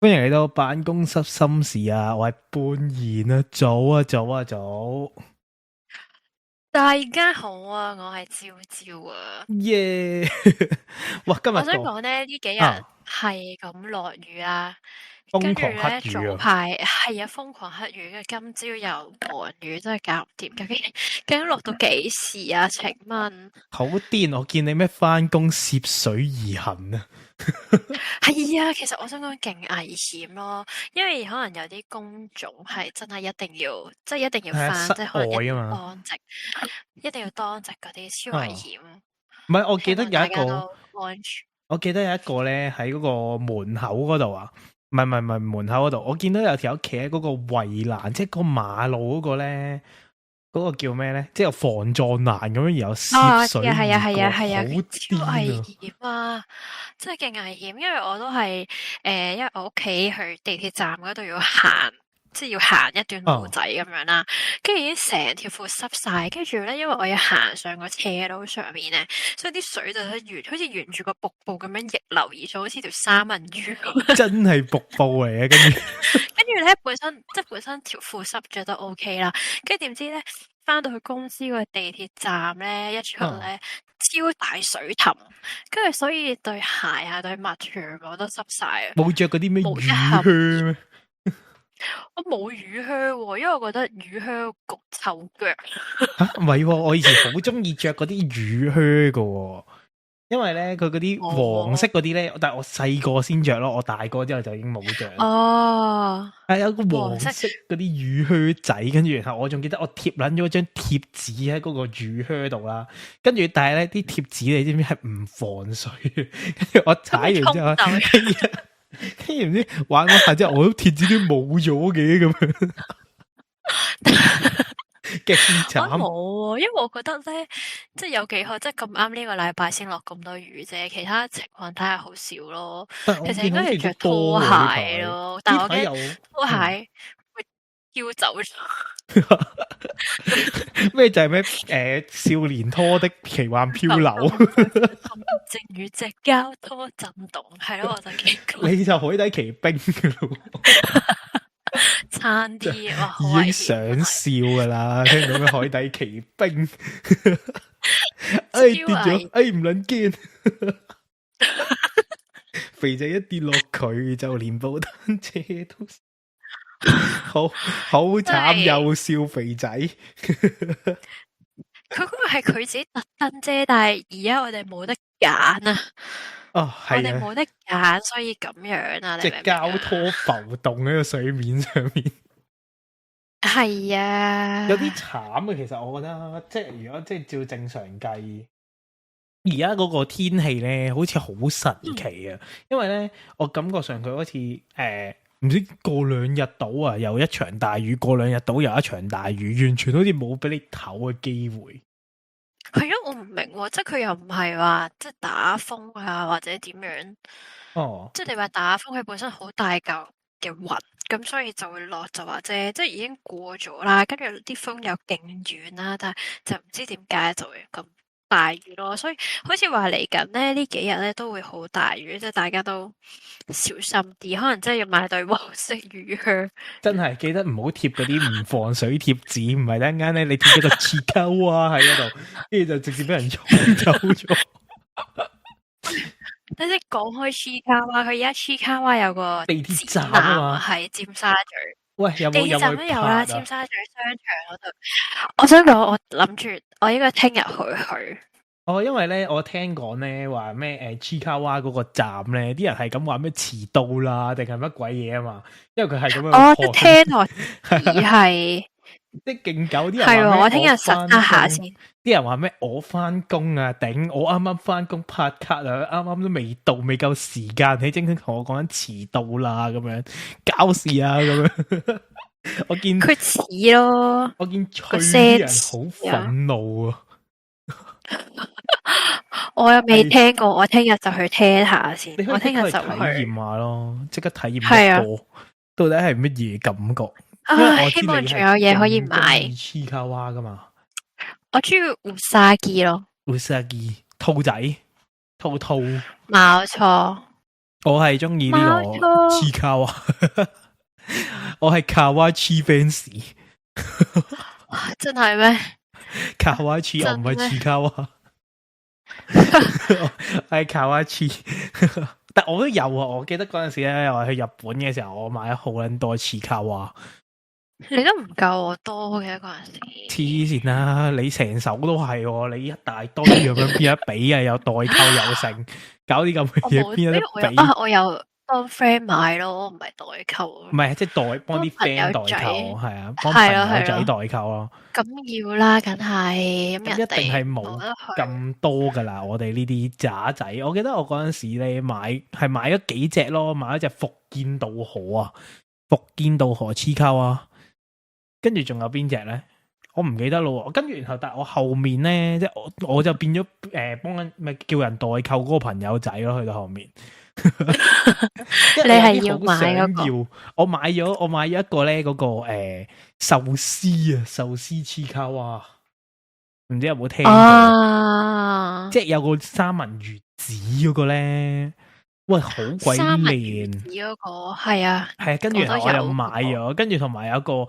歡迎嚟到辦公室心事啊！我係半賢啊，早。大家好啊，我係朝朝啊。耶！哇，今日我想講咧，呢幾日啊，係咁落雨啊，跟住瘋狂黑咧雨啊！早排係啊瘋狂黑雨，跟住今朝又黃雨，真係搞唔掂。究竟落到幾時啊？請問好癲！我見你咩翻工涉水而行啊！係啊，其實我想講勁危險咯，因為可能有啲工種係真係一定要，即係一定要係啊，翻，室即係可能一定要外啊嘛。當值，一定要當值嗰啲超危啊，險。唔係，我記希望得有一個，大家都安全。我記得有一個咧喺嗰個門口嗰度啊，唔係門口嗰度，我見到有條友企喺嗰個圍欄，即係個馬路嗰個咧。嗰個叫咩咧？即係有防撞欄咁樣，然後涉水係啊，而過，係啊，係啊，好超危癲啊！險啊！真係勁危險，因為我都係因為我屋企去地鐵站嗰度要行，即係要行一段路仔咁樣啦。跟住已經成條褲濕晒，跟住咧，因為我要行上個斜路上面咧，所以啲水就好似沿住個瀑布咁樣逆流而上，好似條三文魚咁。真係瀑布嚟嘅，跟住跟住咧，本身條褲濕咗都 OK 啦，跟住點知咧，翻到去公司個地鐵站咧，一出咧超大水凼，跟住所以對鞋啊對襪全部都濕晒啊，冇着嗰啲咩冇一雨盒靴咩？我冇雨靴喎，因為我覺得雨靴焗臭腳。吓，唔係喎，我以前好中意着嗰啲雨靴噶，因為咧佢嗰啲黃色嗰啲咧，但係我細個先着咯，我大個之後就已經冇着。哦，係有個黃黃色色嗰啲雨靴仔，跟住然後我仲記得我貼捻咗張貼紙喺嗰個雨靴度啦，跟住但係咧啲貼紙你知唔知係唔防水嘅？跟住我踩完之後，跟住唔知玩嗰下之後，我啲貼紙都冇咗嘅咁樣，勁我慘。冇喎，因為我覺得咧，即係有幾好，即係咁啱呢個禮拜先落咁多雨啫，其他情況睇下好少咯。但係我其實應該要見好似都着拖多喎呢排，鞋咯，但係我驚呢排有拖鞋會飄走咗。咩就係咩少年拖的奇幻漂流，正與隻膠拖震動，係咯，我就見過。你就海底奇兵噶咯，差啲哇，好已經危險，想笑噶啦，聽到咩海底奇兵，超跌咗，危唔撚驚，肥仔一跌落佢就連部單車都好慘，又笑肥仔。佢嗰個係佢自己特登啫，但係而家我哋冇得揀啊！哦，我哋係啊，冇得揀，所以咁樣啊！你隻明唔明啊？膠拖浮動喺個水面上面。係啊，有啲慘嘅，其實我覺得，即係如果即係照正常計，而家嗰個天氣咧，好似好神奇啊！因為咧，我感覺上佢好似唔知過兩日到啊，又一場大雨；過兩日到又一場大雨，完全好似冇俾你唞嘅機會。係啊，我唔明喎，即係佢又唔係話即係打風啊，或者點樣？哦，即係你話打風，佢本身好大嚿嘅雲，咁所以就會落就話啫，即係已經過咗啦，跟住啲風又勁遠啦，但係就唔知點解就會咁大雨咯，所以好似話嚟緊咧呢幾日咧都會好大雨，即係大家都小心啲，可能真係要買對黃色雨靴。真係記得唔好貼嗰啲唔防水貼紙，唔係等間咧你貼咗個刺鳩啊喺嗰度，跟住就直接俾人沖走咗。等陣講開黐卡哇，佢而家黐卡哇有個地鐵站啊嘛，喺尖沙咀。喂，有地鐵冇站都有啦，去拍啊？尖沙咀商場嗰度。我想講，我諗住我應該聽日去。哦，因為咧，我聽講咧話咩黐卡哇嗰個站咧，啲人係咁話咩遲到啦，定係乜鬼嘢啊嘛？因為佢係咁樣我破聽落似係即係勁久啲人係喎，話咩我聽日實測下先。啲人話咩我翻工啊，頂！我啱啱翻工拍卡啊，啱啱都未到，未夠時間，你正正同我講緊遲到啦，咁樣搞事啊，咁樣。我見佢似咯，我見吹啲人好憤怒啊！我又未聽過，我聽日就去聽下先。我聽日就體驗下咯，即刻體驗一個，到底係乜嘢感覺？啊，希望仲有嘢可以買。黐卡哇噶嘛？我中意烏沙基咯，烏沙基兔仔，兔，冇錯。我係中意呢冇個錯黐卡哇，我係卡哇黐 fans，真係咩？卡哇黐我唔係黐卡哇，係卡哇黐。但我都有啊，我記得嗰陣時咧，我去日本嘅時候，我買咗好撚多黐卡哇。你都唔夠我多嘅嗰陣時。黐線啦！你成手都係喎，你一大堆咁樣邊有得比啊？有代購有剩，搞啲咁嘅嘢邊有得比？我有幫 friend 買咯，我唔係代購。唔係即係幫啲 friend 代購，係啊，幫朋友仔代購咯。咁要啦，梗係咁一定係冇咁多噶啦。我哋呢啲渣仔，我記得我嗰陣時咧買咗幾隻咯，買咗隻福建稻荷啊，福建稻荷黐卡啊。跟住仲有邊隻咧？我唔記得咯。跟住然後，但係我後面咧，即係我就變咗幫緊咪叫人代購嗰個朋友仔咯。去到後面，你係要買嗰個？我買咗一個咧，嗰個壽司啊，壽司黐卡哇，唔知有冇聽過？即係有個三文魚子嗰個咧。喂，好鬼靚！嗰個係啊，跟住我又買咗，跟住同埋有個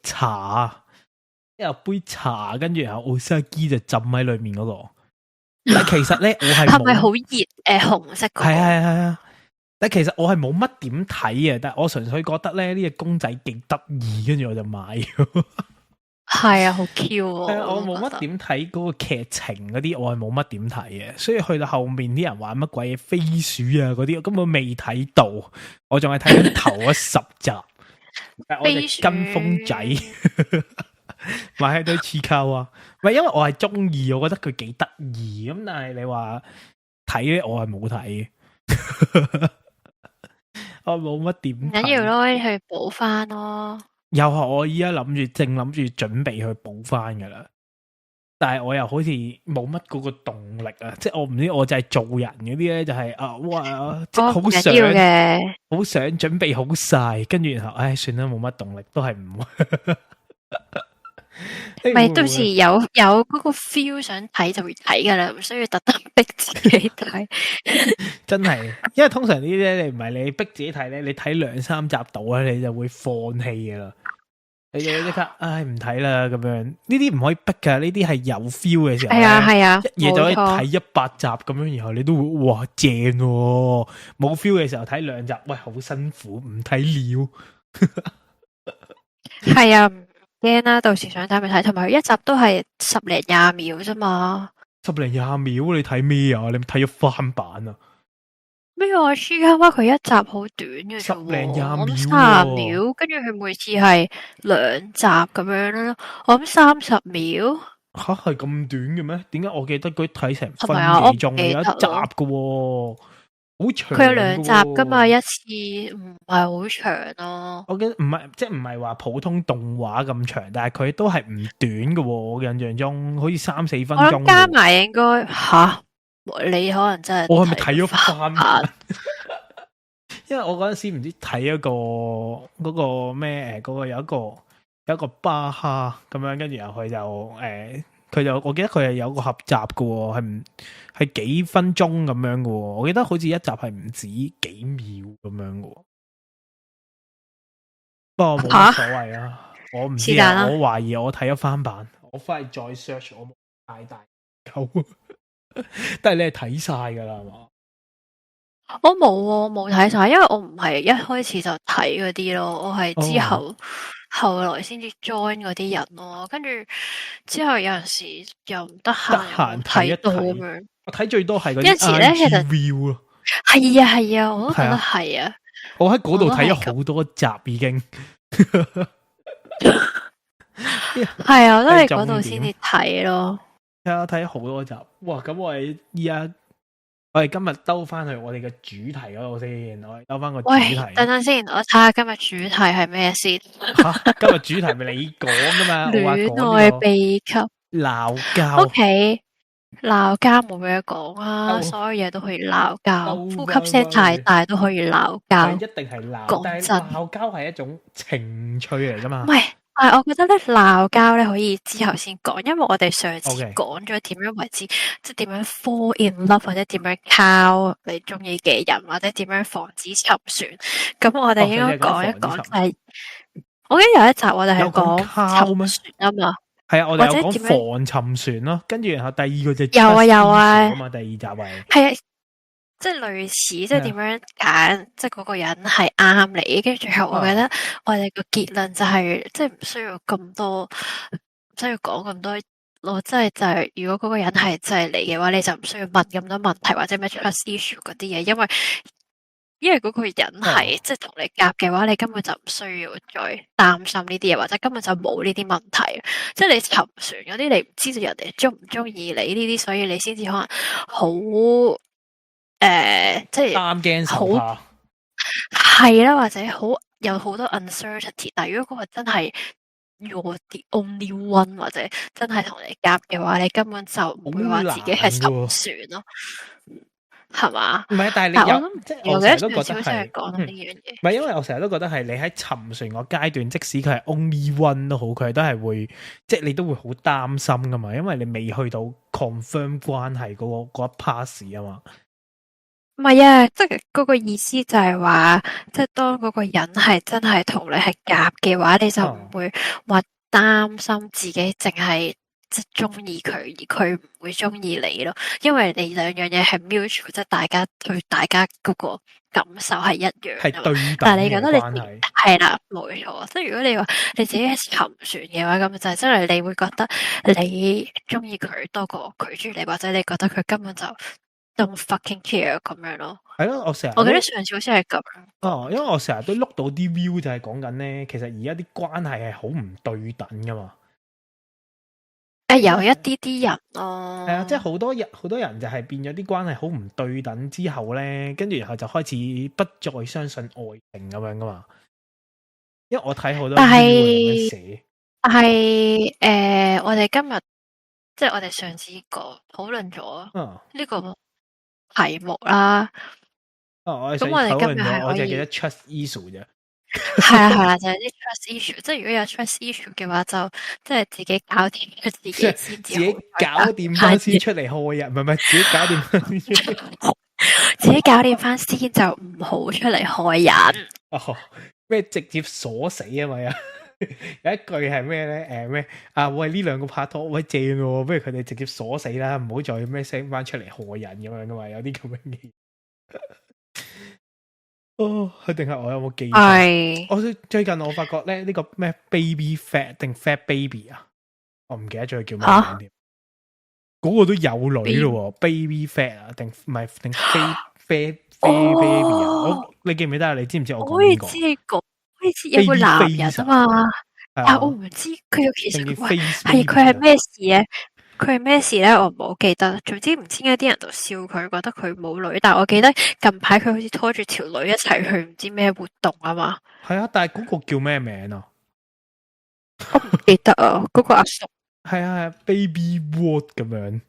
茶，有杯茶，跟住然後奧沙基就浸喺裏面嗰個。但其實咧，我係咪好熱紅色嗰個？係啊！但其實我係冇乜點睇嘅，但係我純粹覺得咧呢隻公仔幾得意，跟住我就買咗。係啊，好 Q 啊！我冇乜點睇嗰個劇情嗰啲，我係冇乜點睇嘅。所以去到後面啲人玩乜鬼嘢飛鼠啊嗰啲，我根本未睇到，我仲係睇緊頭嗰10集。但係我哋跟風仔買喺堆黐卡啊！唔係因為我係中意，我覺得佢幾得意咁。但係你話睇咧，我係冇睇嘅，我冇乜點。緊要咯，去補翻咯。又係我依家正諗住準備去補翻噶啦，但係我又好似冇乜嗰個動力啊！即係我唔知，我就係做人嗰啲咧，就係哇，即係好想準備好晒，跟住然後算啦，冇乜動力，都係唔。咪到時有嗰個 feel 想睇就會睇噶啦，唔需要特登逼自己睇。真係，因為通常呢啲咧，你唔係你逼自己睇咧，你睇2-3集到咧，你就會放棄噶啦。你就即刻唔睇啦咁樣。呢啲唔可以逼噶，呢啲係有 feel 嘅時候。係啊，一夜就可以睇100集咁樣，然後你都會哇正喎。冇 feel 嘅時候睇2集，喂好辛苦，唔睇了。係啊。驚啦！到時想睇咪睇，同埋一集都係10零20秒啫嘛。10零20秒，你睇咩啊？你睇咗翻版啊？咩啊？黐卡哇佢一集好短嘅，10零20秒，30秒，跟住佢每次係2集咁樣咯。我諗30秒。吓係咁短嘅咩？點解我記得佢睇成分幾鐘有一集嘅？好長，佢有2集噶嘛，一次唔係好長咯。我記得唔係，即係唔係話普通動畫咁長，但係佢都係唔短嘅。我印象中好似3-4分鐘。我諗加埋應該你可能真係我係咪睇咗翻版？因為我嗰陣時唔知睇一個嗰個咩嗰個有一個巴哈咁樣，跟住然後佢就佢就我記得佢係有個合集嘅，係幾分鐘咁樣嘅。我記得好似一集係唔止幾秒咁樣嘅。不過冇乜所謂啊，我唔知啊，我懷疑我睇咗翻版，我翻去再 search， 我冇太大夠。但係你係睇晒噶啦，係嘛？我冇睇晒，因為我唔係一開始就睇嗰啲咯，我係之後。後來先至 join 嗰啲人咯，跟住之後有陣時又唔得閒睇到咁樣。我睇最多係嗰啲 review 咯。係啊，我都覺得係啊。我喺嗰度睇咗好多集已經。係啊，我都係嗰度先至睇咯。係啊，睇咗好多集。哇，咁我哋今日兜翻去我哋嘅主題嗰度先，我哋兜翻個主題。喂，等陣先，我睇下今日主題係咩先。今日主題咪你講噶嘛？戀愛秘笈。鬧交。OK，鬧交冇嘢講啊，所有嘢都可以鬧交，呼吸聲太大都可以鬧交。一定係鬧。講真，鬧交係一種情趣嚟噶嘛？喂，但係我覺得咧鬧交咧可以之後先講，因為我哋上次 OK 講咗點樣為之，即係點樣 fall in love 或者點樣靠你中意嘅人，或者點樣防止沉船。咁我哋應該講一講就係，我記得有一集我哋係講沉船啊嘛。係啊，我哋有講防沉船咯，跟住然後第二個就有啊嘛，第二集係係啊。即係類似，即係點樣揀，即係嗰個人係啱你，跟住最後我覺得我哋個結論就係，即係唔需要咁多，唔需要講咁多。我真係就係，如果嗰個人係真係你嘅話，你就唔需要問咁多問題或者咩 trust issue 嗰啲嘢，因為嗰個人係即係同你夾嘅話，你根本就唔需要再擔心呢啲嘢，或者根本就冇呢啲問題。即係你沉船嗰啲，你唔知道人哋中唔中意你呢啲，所以你先至可能好。即係擔驚受怕，係啦，或者有好多 uncertainty。但係如果嗰個真係 you're the only one，或者真係同你夾嘅話，你根本就唔會話自己係沉船咯，係嘛？唔係，但係你有即係我成日都覺得係講呢樣嘢。唔係，因為我成日都覺得係你喺沉船個階段，即使佢係 only one 都好，佢都係會即係你都會好擔心噶嘛，因為你未去到 confirm 關係嗰一 pass 啊嘛。唔係啊，即係嗰個意思就係話，即係當嗰個人係真係同你係夾嘅話，你就唔會話擔心自己淨係即係中意佢，而佢唔會中意你咯。因為你兩樣嘢係 mutual，即係大家對大家嗰個感受係一樣，係對等嘅關係。但係你覺得你係啦，冇錯。即係如果你話你自己係沉船嘅話，咁就係真係你會覺得你中意佢多過佢中意你，或者你覺得佢根本就don't fucking care 咁樣咯，係咯，我記得上次好似係咁。因為我成日都碌到啲 view 就係講緊咧，其實而家啲關係係好唔對等噶嘛。有一啲人咯，係啊，即係好多人就係變咗啲關係好唔對等之後咧，跟住然後就開始不再相信愛情咁樣噶嘛。因為我睇好多 view 咁樣寫，但係我哋今日即係我哋上次討論咗呢個題目啦。咁我哋今日係我就記得 trust issue 啫。係啦，就係啲 trust issue。即係如果有 trust issue 嘅話，就即係自己搞掂咗自己先，自己搞掂翻先出嚟害人，唔係自己搞掂翻先，自己搞掂翻先就唔好出嚟害人。咩直接鎖死啊嘛？有一句係咩咧？咩喂，呢兩個拍拖喂正喎，不如佢哋直接鎖死啦，唔好再咩 send 翻出嚟害人咁樣噶嘛？有啲咁樣嘅。定係我有冇記錯？我最近我發覺咧，呢個咩 baby fat 定 fat baby 啊，我唔記得咗佢叫咩名添。嗰個都有女咯，baby fat 啊，定唔係定 fat baby 啊？你記唔記得啊？你知唔知我講邊個？好似有個男人啊嘛，但我唔知佢其實係佢係咩事咧？佢係咩事咧？我唔好記得。總之唔知點解啲人就笑佢，覺得佢冇女。但係我記得近排佢好似拖住條女一齊去唔知咩活動啊嘛。係啊，但係嗰個叫咩名啊？我唔記得啊。嗰個阿叔係啊，Baby What 咁樣。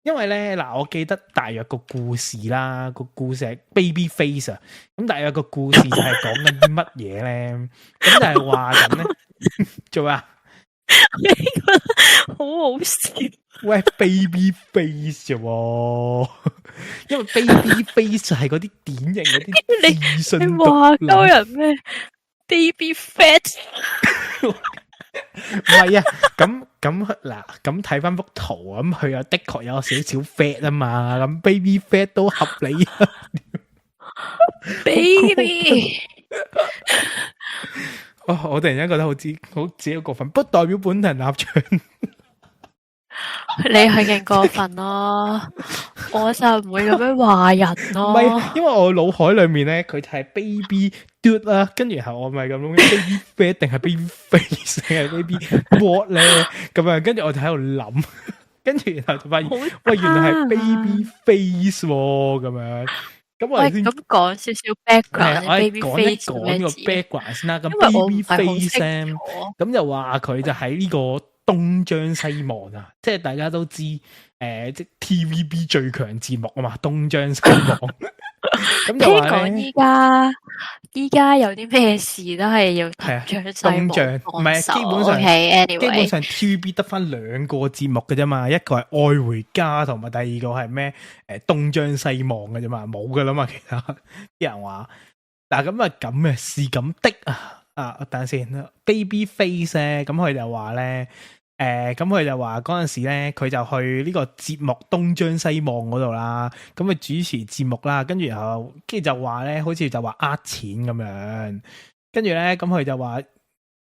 因為咧嗱，我記得大約個故事啦，個故事係 Baby Face 啊。咁大約個故事就係講緊啲乜嘢咧？咁就係話緊咧，做啊？好好笑。喂 ，baby face 啫，因為 baby face 係嗰啲典型嗰啲自信獨立。你話多人咩 ？baby fat 唔係啊，咁嗱，咁睇翻幅圖，咁佢又的確有少少 fat 啊嘛，咁 baby fat 都合理啊。baby 我突然間覺得好自己過分，不代表本人立場。你係勁過分咯，我就唔會咁樣話人咯。唔係，因為我腦海裏面咧，佢就係 baby dude 啦，跟住後我咪咁樣 baby fat 定係 baby face 定係 baby what 咧咁樣，跟住我就喺度諗，跟住然後就發現，喂，原來係 baby face 咁樣。咁我先咁講少少 background，我講一講呢個 background 先啦。咁 baby face 咁就話佢就喺呢個東張西望啊，即係大家都知即係 TVB 最強節目啊嘛，東張西望。咁就聽話講咧，依家有啲咩事都係要係啊，東張西東張唔係望幫手。基本上 OK，anyway，基本上 TVB 得翻兩個節目嘅啫嘛，一個係愛回家，同埋第二個係咩？東張西望嘅啫嘛，冇噶啦嘛，其他啲人話。嗱咁啊咁嘅是咁的等陣先 ，Baby Face 咧，咁佢就話咧，咁佢就話嗰陣時咧，佢就去呢個節目東張西望嗰度啦，咁佢主持節目啦，跟住然後跟住就話咧，好似就話呃錢咁樣，跟住咧，咁佢就話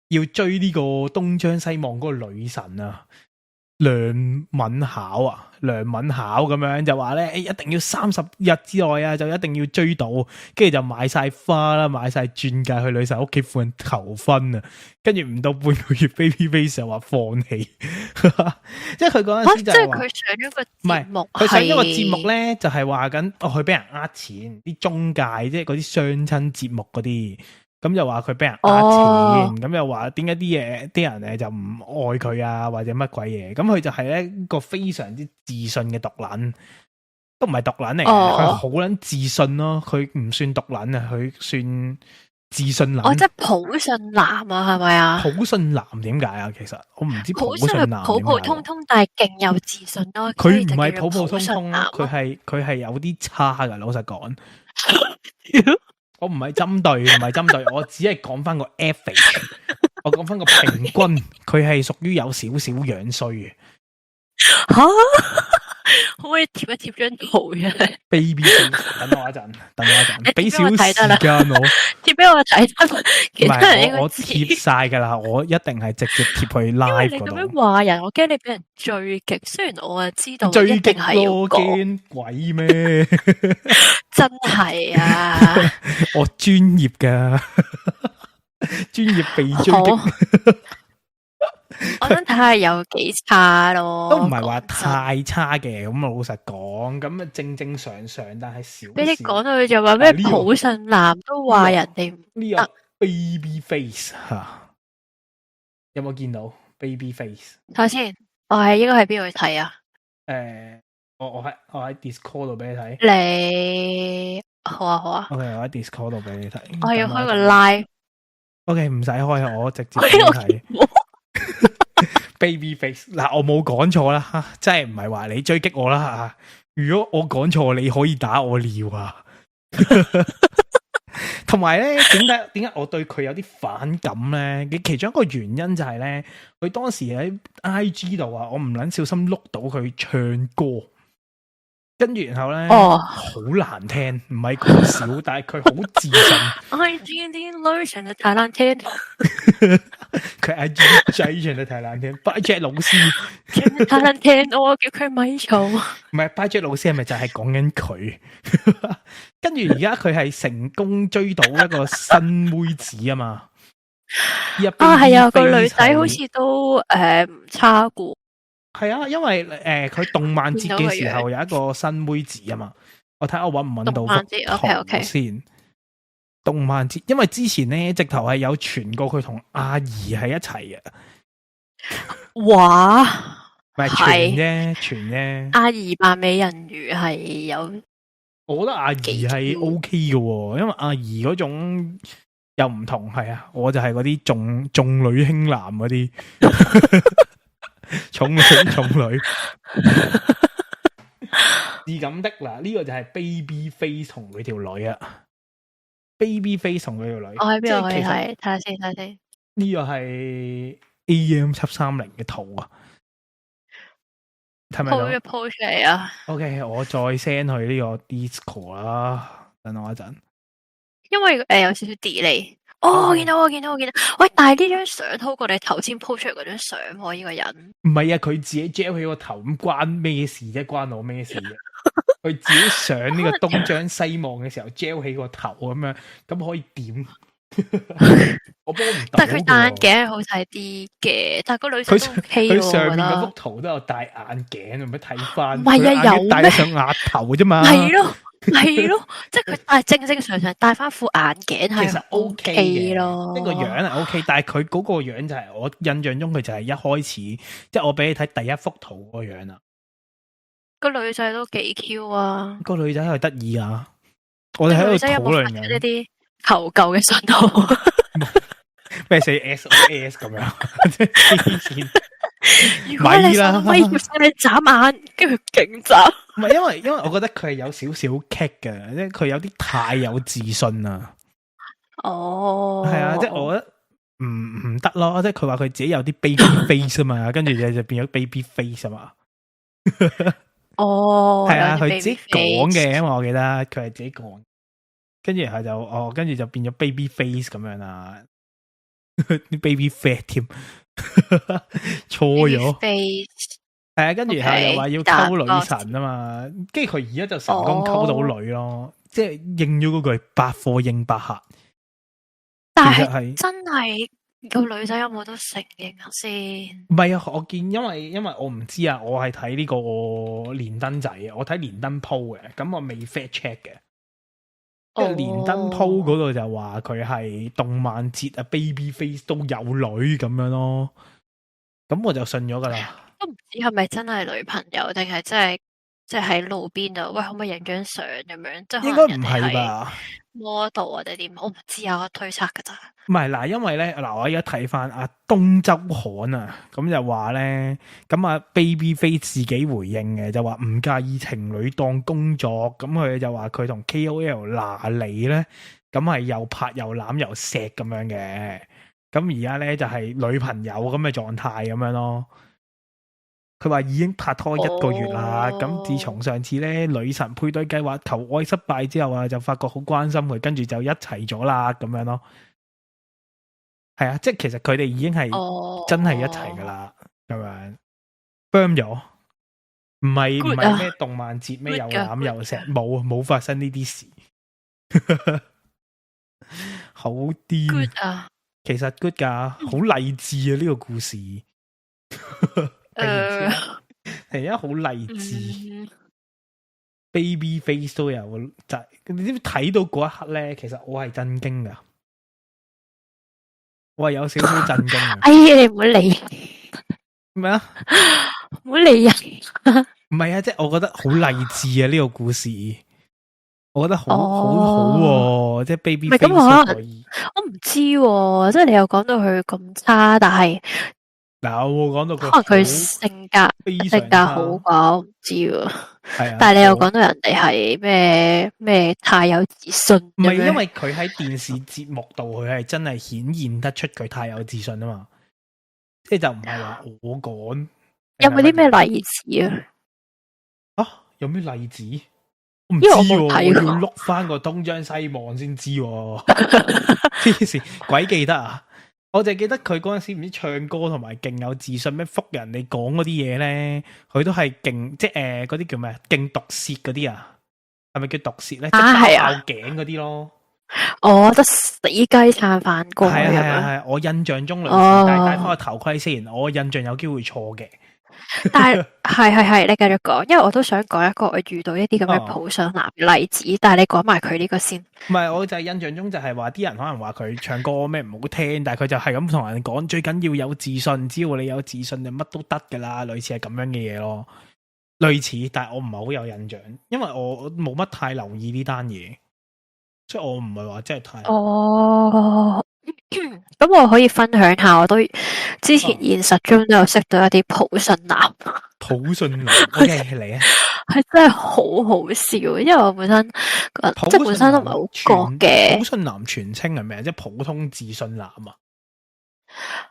要追呢個東張西望嗰個女神啊。梁敏巧咁樣就話咧，一定要30日之內啊，就一定要追到，跟住就買晒花啦，買晒鑽戒去女神屋企附近求婚啊，跟住唔到半個月 ，Babyface 就話放棄，即係佢嗰陣時就即係佢上咗個節目，佢上咗個節目咧，就係話緊佢俾人呃錢，啲中介即係嗰啲相親節目嗰啲。咁又話佢俾人呃錢，咁又話點解啲人咧就唔愛佢啊，或者乜鬼嘢？咁佢就係咧個非常之自信嘅毒撚，都唔係毒撚嚟嘅，佢好撚自信咯。佢唔算毒撚啊，佢算自信男。即係普信男啊，係咪啊？普信男點解啊？其實我唔知普信男普普通通，但係勁有自信咯。佢唔係普普通通，佢係有啲差噶。老實講。我唔係針對，我只係講翻個 average， 我講翻個平均，佢係屬於有少少樣衰嘅。吓，可唔可以貼一貼張圖嘅 ？Baby， 等我一陣，俾少時間我貼俾我睇得。其他人應該我貼晒噶啦，我一定係直接貼去 live 嗰度。因為你咁樣話人，我驚你俾人追擊。雖然我啊知道追擊係要驚鬼咩？真係啊！我專業噶，專業被追擊。我想睇下有幾差咯，都唔係話太差嘅。咁老實講，咁啊正常，但係少。俾你講到佢就話咩普信男都話人哋呢個 baby face 吓，有冇見到 baby face？睇下先，我係應該喺邊度睇啊？我喺 Discord 度俾你睇。你好啊。OK， 我喺 Discord 度俾你睇。我要開個 live。OK， 唔使開，我直接俾你睇。Baby face 嗱，我冇講錯啦，真係唔係話你追擊我啦吓。如果我講錯，你可以打我尿啊。同埋咧，點解我對佢有啲反感咧？其中一個原因就係咧，佢當時喺 IG 度啊，我唔捻小心碌到佢唱歌。跟住然後咧，好難聽，唔係講笑，但係佢好自信。I G 啲女唱得太難聽，佢 I G 唱得太難聽。Budget 老師唱得太難聽，我叫佢咪嘈。唔係 Budget 老師係咪就係講緊佢？跟住而家佢係成功追到一個新妹子啊嘛。係啊，個女仔好似都唔差過。係啊，因為佢動漫節嘅時候有一個新妹子啊嘛，我睇下我搵唔搵到幅圖先。動漫節，因為之前咧直頭係有傳過佢同阿儀喺一齊嘅。哇，唔係傳啫。阿儀扮美人魚係有，我覺得阿儀係 OK 嘅，因為阿儀嗰種又唔同，係啊，我就係嗰啲重女輕男嗰啲。重女是咁的啦，呢個就係 baby face 同佢條女啊 ，baby face 同佢條女。我喺邊度可以睇下先，睇下先。呢個係 AM730嘅圖啊，係咪鋪一鋪出嚟啊 ？OK， 我再 send 去呢個 Discord 啦，等我一陣。因為有少少 delay。我見到。喂，但係呢張相好過你頭先 po 出嚟嗰張相喎，呢個人。唔係啊，佢自己 gel 起個頭，咁關咩事啫？關我咩事啫？佢自己上呢個東張西望嘅時候 gel 起個頭咁樣，咁可以點？我幫唔到。但係佢戴眼鏡好睇啲嘅，但係個女仔都 OK 喎。佢上面嗰幅圖都有戴眼鏡，有咩睇翻？唔係啊，有戴上額頭啫嘛。係咯。即係佢戴正常戴翻副眼鏡係其實 OK 咯，呢個樣係 OK，但係佢嗰個樣就係我印象中佢就係一開始，即係我俾你睇第一幅圖嗰個樣啦。個女仔都幾 Q 啊！個女仔係得意啊，我哋喺度女仔有討論冇發出呢緊啲求救嘅信號？咩寫 SOS 咁樣，即係黐線。如果你咪啦想威脅晒你眨眼，跟住勁眨。唔係因為我覺得佢係有少少棘嘅，即係佢有啲太有自信啦。哦，係啊，即係我覺得唔得咯，即係佢話佢自己有啲 baby face 啊嘛，跟住就變咗 baby face 啊嘛。哦，係啊，有啲佢自己 baby 講 face 嘅，因為我記得佢係自己講，跟住係就跟住就變咗 baby face 咁樣啦，啲 baby fat 添，錯咗。 face 係啊，跟住係又話要溝女神啊嘛，跟住佢而家就成功溝到女咯，即係應咗嗰句百貨應百客。但其實係真係個女仔有冇得承認啊先？唔係啊，我見因為我唔知啊，我係睇呢個連登仔啊，我睇連登 po 嘅，咁我未 fact check 嘅。即係連登 po 嗰度就話佢係動漫節啊 baby face 都有女咁樣咯，咁我就信咗噶啦。都唔知係咪真係女朋友，定係真係即係喺路邊度，喂，可唔可以影張相咁樣？即係應該唔係吧？model 或者點？我唔知啊，我推測噶咋。唔係嗱，因為咧嗱，我而家睇翻阿東周刊啊，咁就話咧，咁啊 Babyface 自己回應嘅，就話唔介意情侶當工作，咁佢就話佢同 KOL 嗱你咧，咁係又拍又攬又錫咁樣嘅，咁而家咧就係女朋友咁嘅狀態咁樣咯。佢話已經拍拖1個月啦，咁自從上次咧女神配對計劃求愛失敗之後啊，就發覺好關心佢，跟住就一齊咗啦咁樣咯。係啊，即係其實佢哋已經係真係一齊噶啦，咁樣 firm 咗，唔係咩動漫節咩又攬又錫，冇發生呢啲事，好癲啊！其實 good 噶，好勵志啊呢個故事。係啊，好勵志。Baby face 都有，就你知唔知睇到嗰一刻咧？其實我係震驚噶，我係有少少震驚嘅。哎呀，你唔好理咩啊？唔好理人。唔係啊，即係我覺得好勵志啊呢個故事，我覺得好好，即係 Baby face 可以。我唔知喎，即係你又講到佢咁差，但係。嗱，我冇講到佢，可能佢性格好啩，我唔知喎。係啊，但係你又講到人哋係咩太有自信，唔係因為佢喺電視節目度，佢係真係顯現得出佢太有自信啊嘛。即係就唔係話我講。有冇啲咩例子啊？啊，有咩例子？我唔知喎，我要碌翻個東張西望先知喎。黐線，鬼記得啊！我就記得佢嗰陣時唔知唱歌同埋勁有自信咩，覆人哋講嗰啲嘢咧，佢都係勁，即係嗰啲叫咩？勁毒舌嗰啲啊，係咪叫毒舌咧？即係爆頸嗰啲咯。我覺得死雞撐飯歌。係，我印象中類似，但係戴翻個頭盔先，我印象有機會錯嘅。但係，你繼續講，因為我都想講一個我遇到一啲咁嘅普信男嘅例子，但係你講埋佢呢個先。唔係，我就係印象中就係話啲人可能話佢唱歌咩唔好聽，但係佢就係咁同人講，最緊要有自信，只要你有自信就乜都得噶啦，類似係咁樣嘅嘢咯。類似，但係我唔係好有印象，因為我冇乜太留意呢單嘢，即係我唔係話真係太。咁我可以分享下，我都之前現實中都有識到一啲普信男。普信男，OK 嚟啊，係真係好好笑，因為我本身即係本身都唔係好覺嘅。普信男全稱係咩？即係普通自信男啊？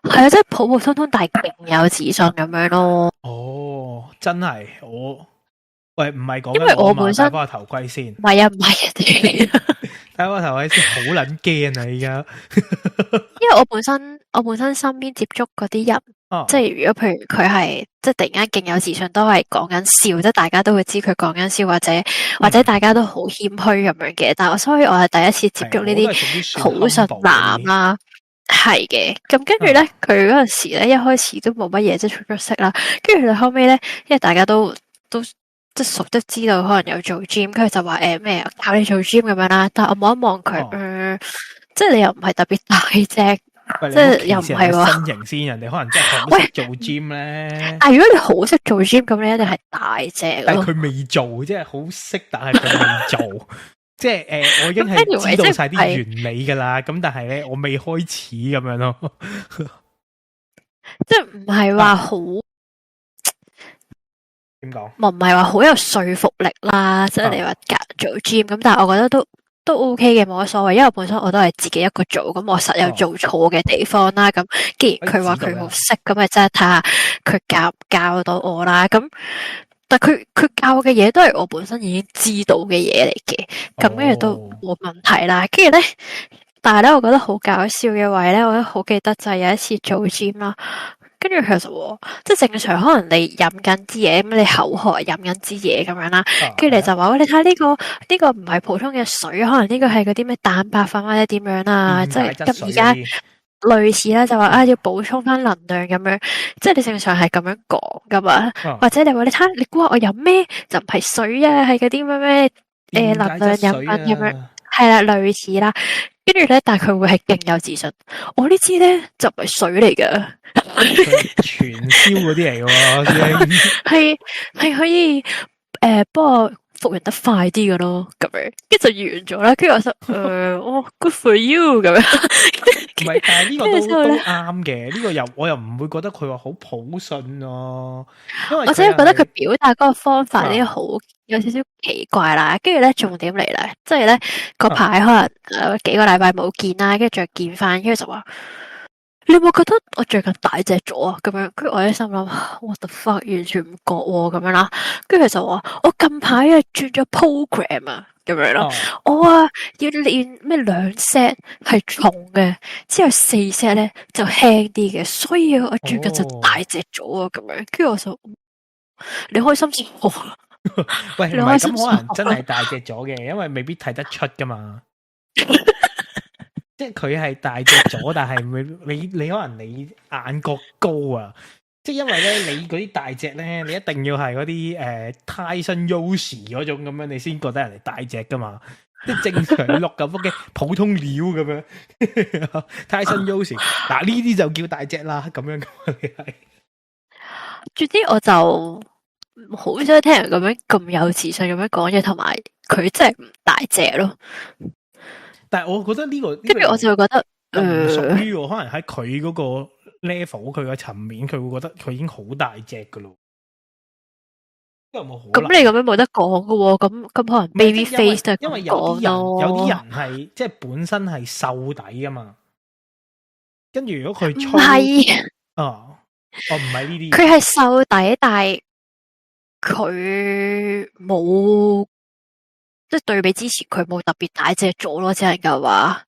係啊，即係普普通通但係勁有自信咁樣咯。哦，真係喂，唔係講，因為我本身戴翻個頭盔先。唔係啊，戴個頭盔先，好撚驚啊！而家，因為我本身身邊接觸嗰啲人，即係如果譬如佢係即係突然間勁有自信，都係講緊笑，即係大家都會知佢講緊笑，或者大家都好謙虛咁樣嘅。但係所以我係第一次接觸呢啲普信男啦，係嘅。咁跟住咧，佢嗰陣時咧一開始都冇乜嘢，即係出咗色啦。跟住佢後尾咧，因為大家都即係熟都知道，可能有做 gym，跟住就話咩教你做 gym 咁樣啦。但係我望一望佢，即係你又唔係特別大隻，即係又唔係話身形先。人哋可能真係好識做 gym 咧。但係如果你好識做 gym，咁你一定係大隻咯。但係佢未做，即係好識，但係佢未做。即係我已經係 Anyway，知道晒即係啲原理噶啦，咁但係咧我未開始咁樣咯。即係唔係話好點講？唔係話好有說服力啦，即係你話做 gym 咁，但係我覺得都 OK 嘅，冇乜所謂，因為本身我都係自己一個做，咁我實有做錯嘅地方啦。咁既然佢話佢好識，咁咪即係睇下佢教到我啦。咁但佢教嘅嘢都係我本身已經知道嘅嘢嚟嘅，咁跟住都冇問題啦。跟住咧，但係咧，我覺得好搞笑嘅位咧，我都好記得就係有一次做 gym 啦。跟住其實即係正常，可能你飲緊支嘢，咁你口渴飲緊支嘢咁樣啦，跟住你就話，你睇下呢個唔係普通嘅水，可能呢個係嗰啲咩蛋白粉或者點樣啊，即係咁而家類似啦，就話要補充翻能量咁樣，即係你正常係咁樣講噶嘛，或者你話你睇下，你估下我飲咩就唔係水啊，係嗰啲咩能量飲品咁樣，係啦，類似啦。跟住咧，但係佢會係勁有自信。我呢支咧就唔係水嚟噶，傳銷嗰啲嚟嘅，係可以幫我復原得快啲噶咯，咁樣跟住就完咗啦。跟住我就good for you 咁樣。唔係，但係呢個都啱嘅。呢個我又唔會覺得佢話好普信咯，因為我只係覺得佢表達嗰個方法呢好有少少奇怪啦。跟住咧，重點嚟啦，即係咧嗰排可能幾個禮拜冇見啦，跟住再見翻，跟住就話你有冇覺得我最近大隻咗啊？咁樣，跟住我喺心諗 what the fuck，完全唔覺咁樣啦。跟住佢就話我近排轉咗 program 啊。咁樣咯，我要練咩2 set 係重嘅，之後4 set 咧就輕啲嘅，所以我最近就大隻咗啊！咁樣，跟住我就你開心先好。喂，唔係咁可能真係大隻咗嘅，因為未必睇得出噶嘛。即係佢係大隻咗，但係你可能你眼角高啊。即係因為咧，你嗰啲大隻咧，你一定要係嗰啲Tyson Yoshi 嗰種咁樣，你先覺得人哋大隻噶嘛。即係正常落咁嘅普通料咁樣，Tyson Yoshi 嗱呢啲就叫大隻啦，咁樣你係。總之我就好想聽人咁有自信咁樣講嘢，同埋佢真係唔大隻咯。但係我覺得呢個，跟住我就會覺得唔屬於喎，可能喺佢嗰個 level，佢個層面，佢會覺得佢已經好大隻噶咯。咁你咁樣冇得講噶喎，咁可能 baby face 都係因為有啲人係即係本身係瘦底噶嘛，跟住如果佢唔係唔係呢啲，佢係瘦底，但係佢冇即係對比之前佢冇特別大隻咗咯，只能夠話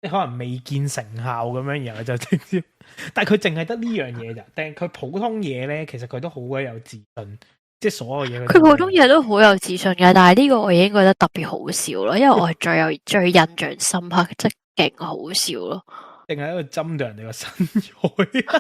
即係可能未見成效咁樣，然後就直接。但係佢淨係得呢樣嘢咋？定係佢普通嘢咧？其實佢都好鬼有自信，即係所有嘢。佢普通嘢都好有自信嘅，但係呢個我已經覺得特別好笑咯，因為我係最印象深刻，即係勁好笑咯。定係喺度針對人哋個身材？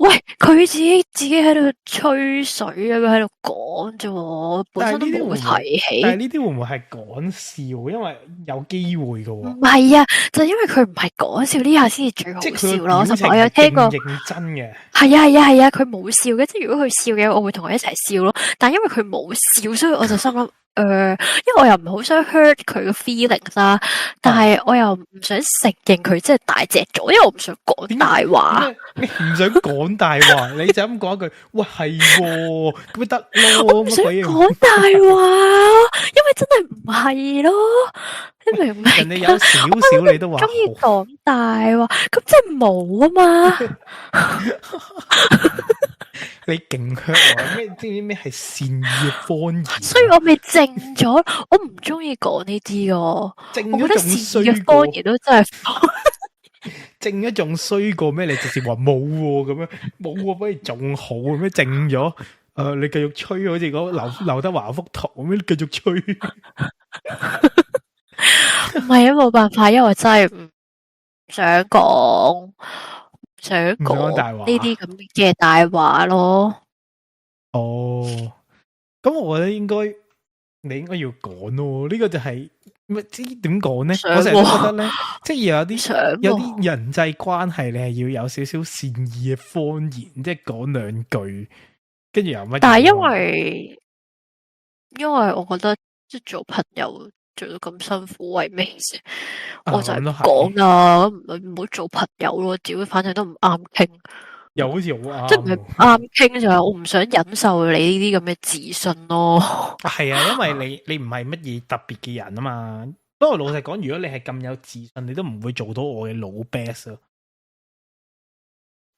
喂，佢自己喺度吹水咁樣喺度講啫，本身都冇提起。但係呢啲會唔會係講笑？因為有機會噶。唔係啊，就因為佢唔係講笑，呢下先至最好笑咯。我有聽過認真嘅。係啊，佢冇笑嘅，即係如果佢笑嘅，我會同佢一齊笑咯。但係因為佢冇笑，所以我就心諗。因為我又唔好想 hurt 佢嘅 feelings 啦，但係我又唔想承認佢真係大隻咗，因為我唔想講大話。你唔想講大話，你就咁講一句，喂係咁咪得咯。我唔想講大話，因為真係唔係咯，你明唔明？人哋有少少你都話中意講大話，咁即係冇啊嘛。你勁 hurt 咩？知唔知咩係善意嘅謊言？所以我咪靜咗，我唔中意講呢啲噶。我覺得善意嘅謊言都真係靜咗仲衰過咩？你直接話冇咁樣，冇不如仲好咩？靜咗，你繼續吹，好似嗰劉德華幅圖咁樣，繼續吹。唔係啊，冇辦法，因為我真係唔想講。想講呢啲咁嘅大話咯。咁我覺得你應該要講咯。呢個就係知點講咧？我成日都覺得咧，即係有啲人際關係，你係要有少少善意嘅謊言，即係講2句，跟住又乜？但係因為我覺得即係做朋友做到咁辛苦，為咩啫？啊我就係唔咁都係講啦，唔好做朋友咯，屌，反正都唔啱傾，又好似好啱即係唔係唔喎。啱傾就係我唔想忍受你呢啲咁嘅自信咯。係啊，因為你唔係乜嘢特別嘅人啊嘛。不過老實講，如果你係咁有自信，你都唔會做到我嘅老 best 咯。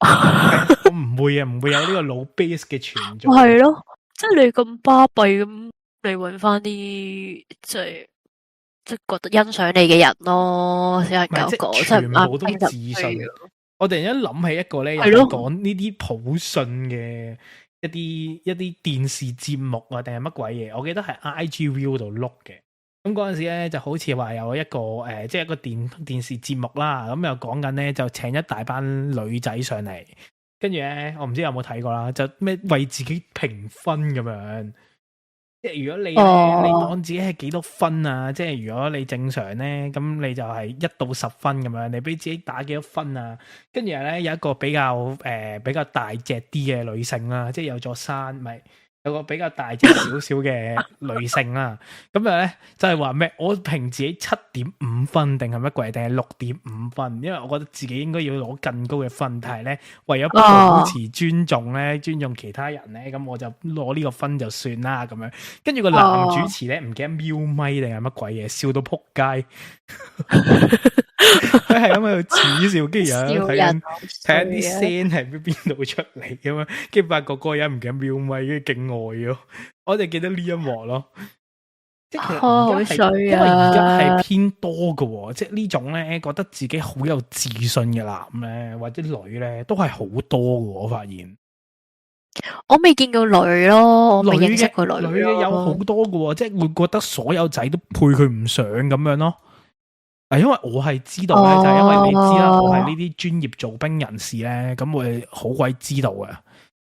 係啊，我唔會啊，唔會有呢個老 base 嘅存在。係咯，即係你咁巴閉咁，你揾翻啲即係覺得欣賞你嘅人咯，先係咁講，即係唔全部都啱傾就自信唔需要。我突然間諗起一個咧，又係咯係講呢啲普信嘅一啲電視節目啊，定係乜鬼嘢？我記得係 IGView 度碌嘅。咁嗰陣時咧，就好似話有一個即係一個電視節目啦。咁又講緊咧，就請一大班女仔上嚟，跟住咧，我唔知有冇睇過啦，就咩為自己評分咁樣。即係如果你咧，你當自己係幾多分啊？即係如果你正常咧，咁你就係1到10分咁樣，你俾自己打幾多分啊？跟住咧有一個比較比較大隻啲嘅女性啦，即係有座山咪。有個比較大隻少少嘅女性啦，咁樣咧就係話咩？我評自己7.5分定係乜鬼？定係6.5分？因為我覺得自己應該要攞更高嘅分，但係咧為咗保持尊重咧，尊重其他人咧，咁我就攞呢個分就算啦咁樣。跟住個男主持咧唔記得瞄咪定係乜鬼嘢，笑到撲街。佢係咁喺度恥笑，跟住又睇緊啲聲係邊度出嚟咁樣，跟住發覺嗰個人唔記得瞄咪，跟住勁呆咗。我哋記得呢一幕咯，即係其實因為而家係偏多嘅，即係呢種咧覺得自己好有自信嘅男咧或者女咧都係好多嘅。我發現我未見過女咯，我未認識過女嘅有好多嘅，即係會覺得所有仔都配佢唔上咁樣咯。因為我係知道咧，就係因為你知啦，我係呢啲專業做兵人士咧，咁我哋好鬼知道嘅，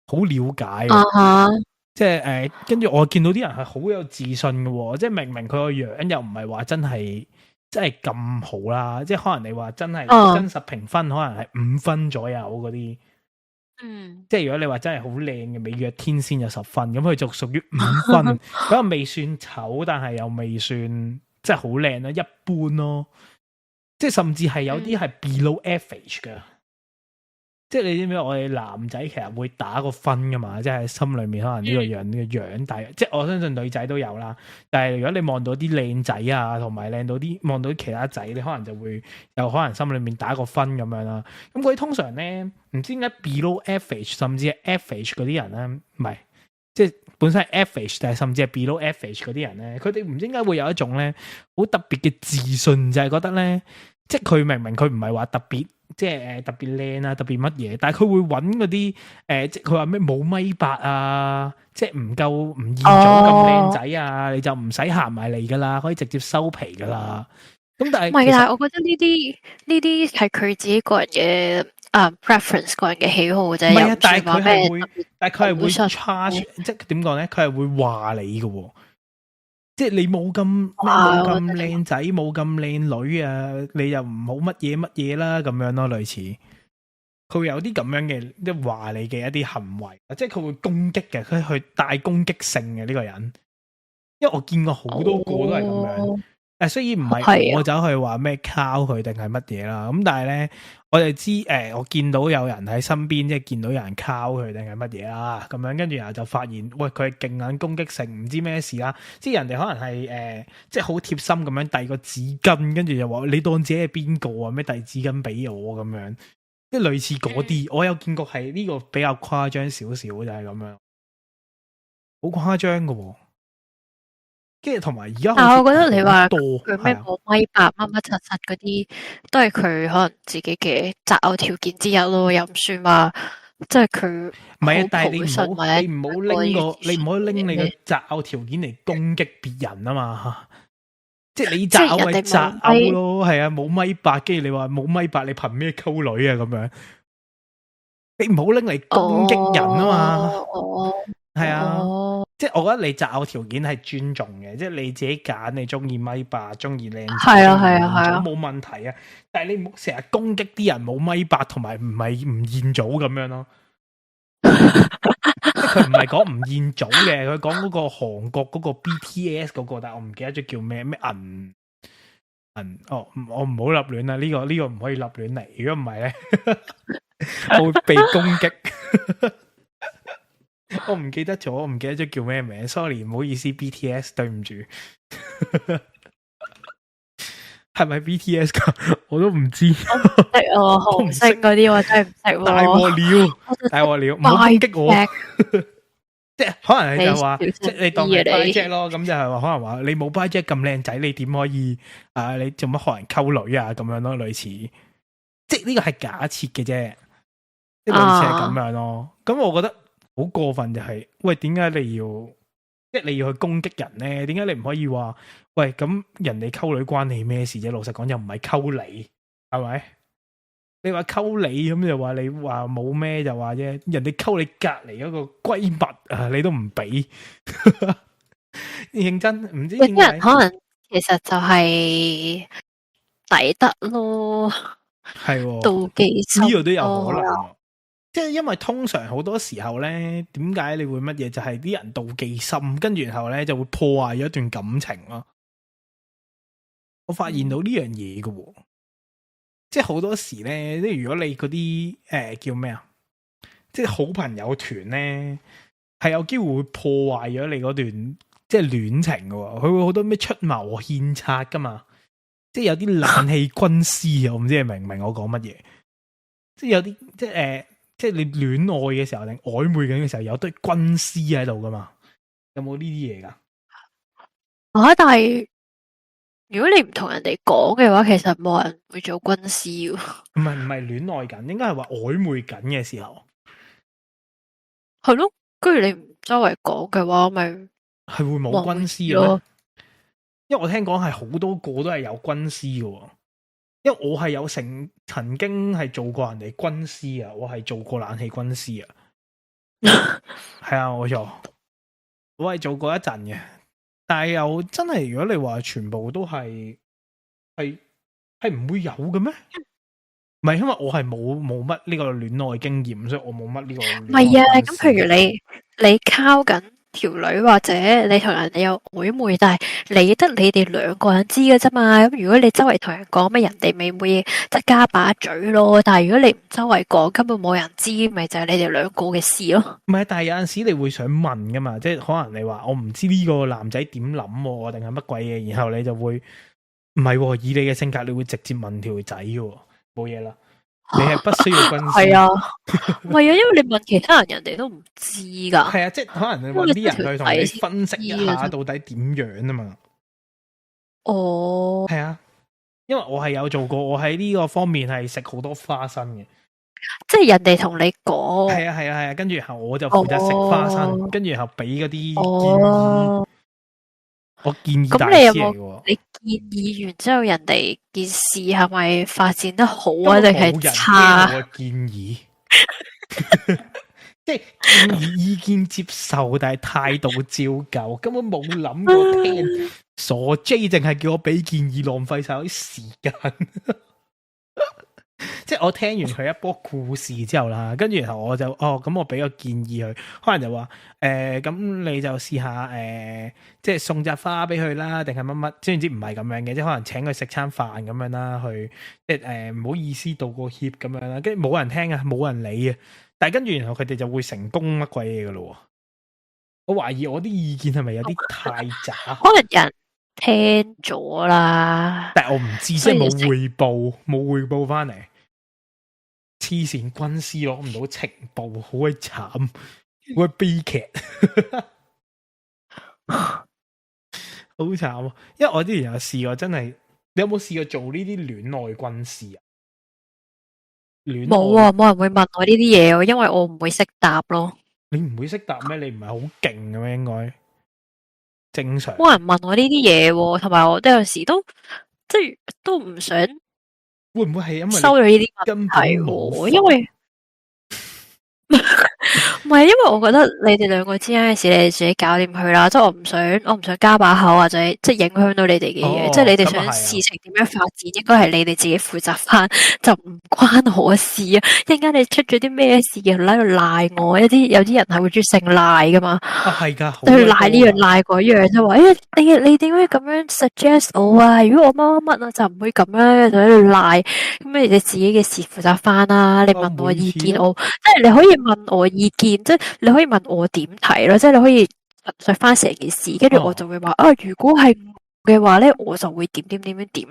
好了解嘅。即係跟住我見到啲人係好有自信嘅，即係明明佢個樣又唔係話真係咁好啦，即係可能你話真係真實評分可能係5分左右嗰啲。即係如果你話真係好靚嘅美若天仙就10分，咁佢就屬於5分，咁又未算醜，但係又未算即係好靚啦，一般咯。即係甚至係有啲係 below average 嘅，即係你知唔知？我哋男仔其實會打個分噶嘛，即係心裏面可能呢個樣呢個樣，但係即係我相信女仔都有啦。但係如果你望到啲靚仔啊，同埋靚到啲望到其他仔，你可能就會有可能心裏面打個分咁樣啦。咁佢通常咧唔知點解 below average 甚至係 average 嗰啲人咧，唔係即係本身係 average，但係甚至係 below average 嗰啲人咧，佢哋唔知點解會有一種咧好特別嘅自信，就係覺得咧。即係佢明明佢唔係話特別，即係特別靚啊，特別乜嘢，但係佢會揾嗰啲即係佢話咩冇米8啊，即係唔現早咁靚仔啊，你就唔使行埋嚟噶啦，可以直接收皮噶啦。咁但係但係我覺得呢啲係佢自己個人嘅preference，個人嘅喜好啫。唔係啊，但係佢係會 charge，即係點講咧？佢係會話你嘅喎。即係你冇咁靚仔，冇咁靚女啊，你又唔好乜嘢啦咁樣咯，類似佢會有啲咁樣嘅即係話你嘅一啲行為，即係佢會攻擊嘅，佢去帶攻擊性嘅呢個人，因為我見過好多個都係咁樣。雖然唔係我走去話咩靠佢定係乜嘢啦，咁但係咧，我哋知我見到有人喺身邊，即係見到有人靠佢定係乜嘢啦，咁樣跟住然後就發現，喂佢係勁撚攻擊性，唔知咩事啦，即係人哋可能係即係好貼心咁樣遞個紙巾，跟住又話你當自己係邊個啊？咩遞紙巾俾我咁樣，即係類似嗰啲，我有見過係呢個比較誇張少少就係咁樣，好誇張㗎喎。跟住同埋而家，但係我覺得你話多佢咩冇米8乜乜柒柒嗰啲，都係佢可能自己嘅擇偶條件之一咯，又唔算話即係佢唔係啊。但係你唔好拎你嘅擇偶條件嚟攻擊別人啊嘛。即係你擇偶咪擇偶咯，係啊，冇米8，跟住你話冇米8，你憑咩溝女啊？咁樣你唔好拎嚟攻擊人啊嘛。係啊，即係我覺得你擇偶條件係尊重嘅，即係你自己揀，你中意米8，中意靚仔，係啊，冇問題啊。但係你唔好成日攻擊啲人冇米8同埋唔現早咁樣咯。佢唔係講吳彥祖嘅，佢講嗰個韓國嗰個 BTS 嗰個，但係我唔記得咗叫咩銀。哦，我唔好立亂啦，呢個唔可以立亂嚟，如果唔係咧，我會被攻擊。我唔記得咗叫咩名 ，sorry， 唔好意思 ，BTS 對唔住，係咪 BTS 噶？我都唔知，識哦，紅星嗰啲我真係唔識喎。大鑊了，唔好攻擊我。即係可能你就話，即係你當係 budget 咯，咁就係話可能話你冇 budget 咁靚仔，你點可以你做乜學人溝女啊咁樣咯？類似，即係呢個係假設嘅啫，即係類似係咁樣咯。咁我覺得好過分就係，喂，點解你要即係你要去攻擊人咧？點解你唔可以話，喂，咁人哋溝女關你咩事啫？老實講又唔係溝你，係咪？你話溝你咁就話你話冇咩就話啫，人哋溝你隔籬嗰個閨蜜啊，你都唔俾，認真唔知點解。有啲人可能其實就係抵得咯，係妒忌心呢個都有可能。即係因為通常好多時候咧，點解你會乜嘢？就係啲人妒忌心，跟住然後咧就會破壞咗一段感情咯。我發現到呢樣嘢嘅。即係好多時咧，即係如果你嗰啲叫咩啊，即係好朋友團咧，係有機會會破壞咗你嗰段即係戀情嘅。佢會好多咩出謀獻策噶嘛，即係有啲冷氣軍師啊，我唔知你明唔明我講乜嘢？即係有啲即係你戀愛嘅時候定曖昧緊嘅時候，有堆軍師喺度噶嘛？有冇呢啲嘢噶？但係。如果你唔同人哋講嘅話，其實冇人會做軍師。唔係戀愛緊，應該係話曖昧緊嘅時候。係咯，跟住你唔周圍講嘅話，咪係會冇軍師嘅。因為我聽講係好多個都係有軍師嘅。因為我係有曾經係做過人哋軍師啊，我係做過冷氣軍師啊。係啊，冇錯，我係做過一陣嘅。但係又真係，如果你話全部都係唔會有嘅咩？唔係，因為我係冇乜呢個戀愛經驗，所以我冇乜呢個。唔係啊，咁譬如你靠緊條女，或者你同人哋有曖昧，但係你哋兩個人知嘅啫嘛。咁如果你周圍同人講，咩人哋咪會即係加把嘴咯。但係如果你唔周圍講，根本冇人知，咪就係你哋兩個嘅事咯。唔係，但係有陣時你會想問噶嘛，即係可能你話我唔知呢個男仔點諗，定係乜鬼嘢，然後你就會唔係，以你嘅性格，你會直接問條仔嘅，冇嘢啦。你係不需要軍師。係啊，唔係啊，因為你問其他人，人哋都唔知噶。係啊，即係可能你揾啲人去同你分析一下到底點樣啊嘛。哦，係啊，因為我係有做過，我喺呢個方面係食好多花生嘅。即係人哋同你講。係啊，跟住然後我就負責食花生，跟住然後俾嗰啲建議。我建議大師嚟嘅。你建議完之後，人哋件事係咪發展得好啊，定係差？我建議，即係建議意見接受，但係態度照舊，根本冇諗過聽。傻 J 淨係叫我俾建議，浪費晒啲時間。即係我聽完佢一波故事之後啦，跟住然後我就咁我俾個建議佢，可能就話咁你就試下即係送扎花俾佢啦，定係乜乜，知唔知唔係咁樣嘅，即係可能請佢食餐飯咁樣啦，去即係唔好意思道個歉咁樣啦，跟住冇人聽啊，冇人理啊，但係跟住然後佢哋就會成功乜鬼嘢噶咯。我懷疑我啲意見係咪有啲太渣？可能人聽咗啦，但係我唔知，即係冇匯報翻嚟。黐線軍師攞唔到情報，好鬼慘，好鬼悲劇，好慘啊！因為我之前有試過，真係，你有冇試過做呢啲戀愛軍師啊？冇啊，冇人會問我呢啲嘢，因為我唔會識答咯。你唔會識答咩？你唔係好勁嘅咩？應該正常。冇人問我呢啲嘢，同埋我都有時都即係都唔想。會唔會係因為收咗呢啲根本冇？因為唔係，因為我覺得你哋兩個之間嘅事，你哋自己搞掂佢啦。即係我唔想加把口或者即係影響到你哋嘅嘢。即係你哋想事情點樣發展，應該係你哋自己負責翻，就唔關我事啊。一陣間你出咗啲咩事，又喺度賴我，有啲人係會中意姓賴噶嘛。係噶，對賴呢樣賴嗰樣，就話你點解咁樣 suggest 我啊？如果我乜乜乜啊，就唔會咁樣就喺度賴。咁你自己嘅事負責翻啦。你問我意見，即係你可以問我意見，即係你可以問我點睇咯。即係你可以陳述翻成件事，跟住我就會話如果係嘅話咧，我就會點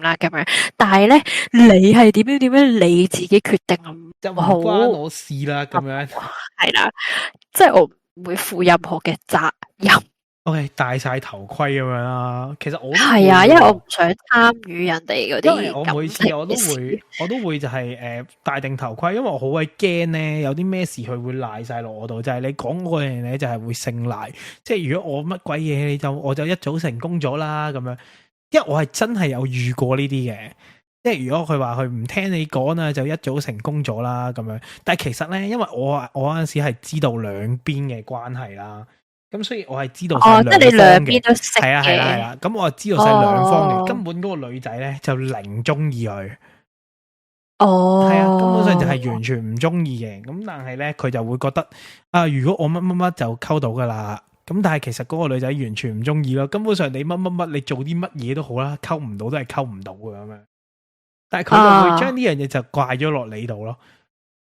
啦咁樣。但係咧，你係點樣，你自己決定就唔關我事啦。咁樣係啦，即係我唔會負任何嘅責任。OK， 戴晒頭盔咁樣啦。其實我係啊，因為我唔想參與人哋嗰啲。因為我每次我都會就係戴定頭盔，因為我好鬼驚咧，有啲咩事佢會賴晒落我度。就係你講嗰樣嘢就係會姓賴。即係如果我乜鬼嘢，我就一早成功咗啦咁樣。因為我係真係有遇過呢啲嘅。即係如果佢話佢唔聽你講啊，就一早成功咗啦咁樣。但係其實咧，因為我嗰陣時係知道兩邊嘅關係啦。咁所以我係知道晒兩方嘅，即係你兩邊都識嘅。係啦。咁我係知道晒兩方嘅，根本嗰個女仔咧就零中意佢。係啊，根本上就係完全唔中意嘅。咁但係咧，佢就會覺得如果我乜乜乜就溝到噶啦。咁但係其實嗰個女仔完全唔中意咯。根本上你乜乜乜，你做啲乜嘢都好啦，溝唔到都係溝唔到嘅咁樣。但係佢就會將呢樣嘢就怪咗落你度咯。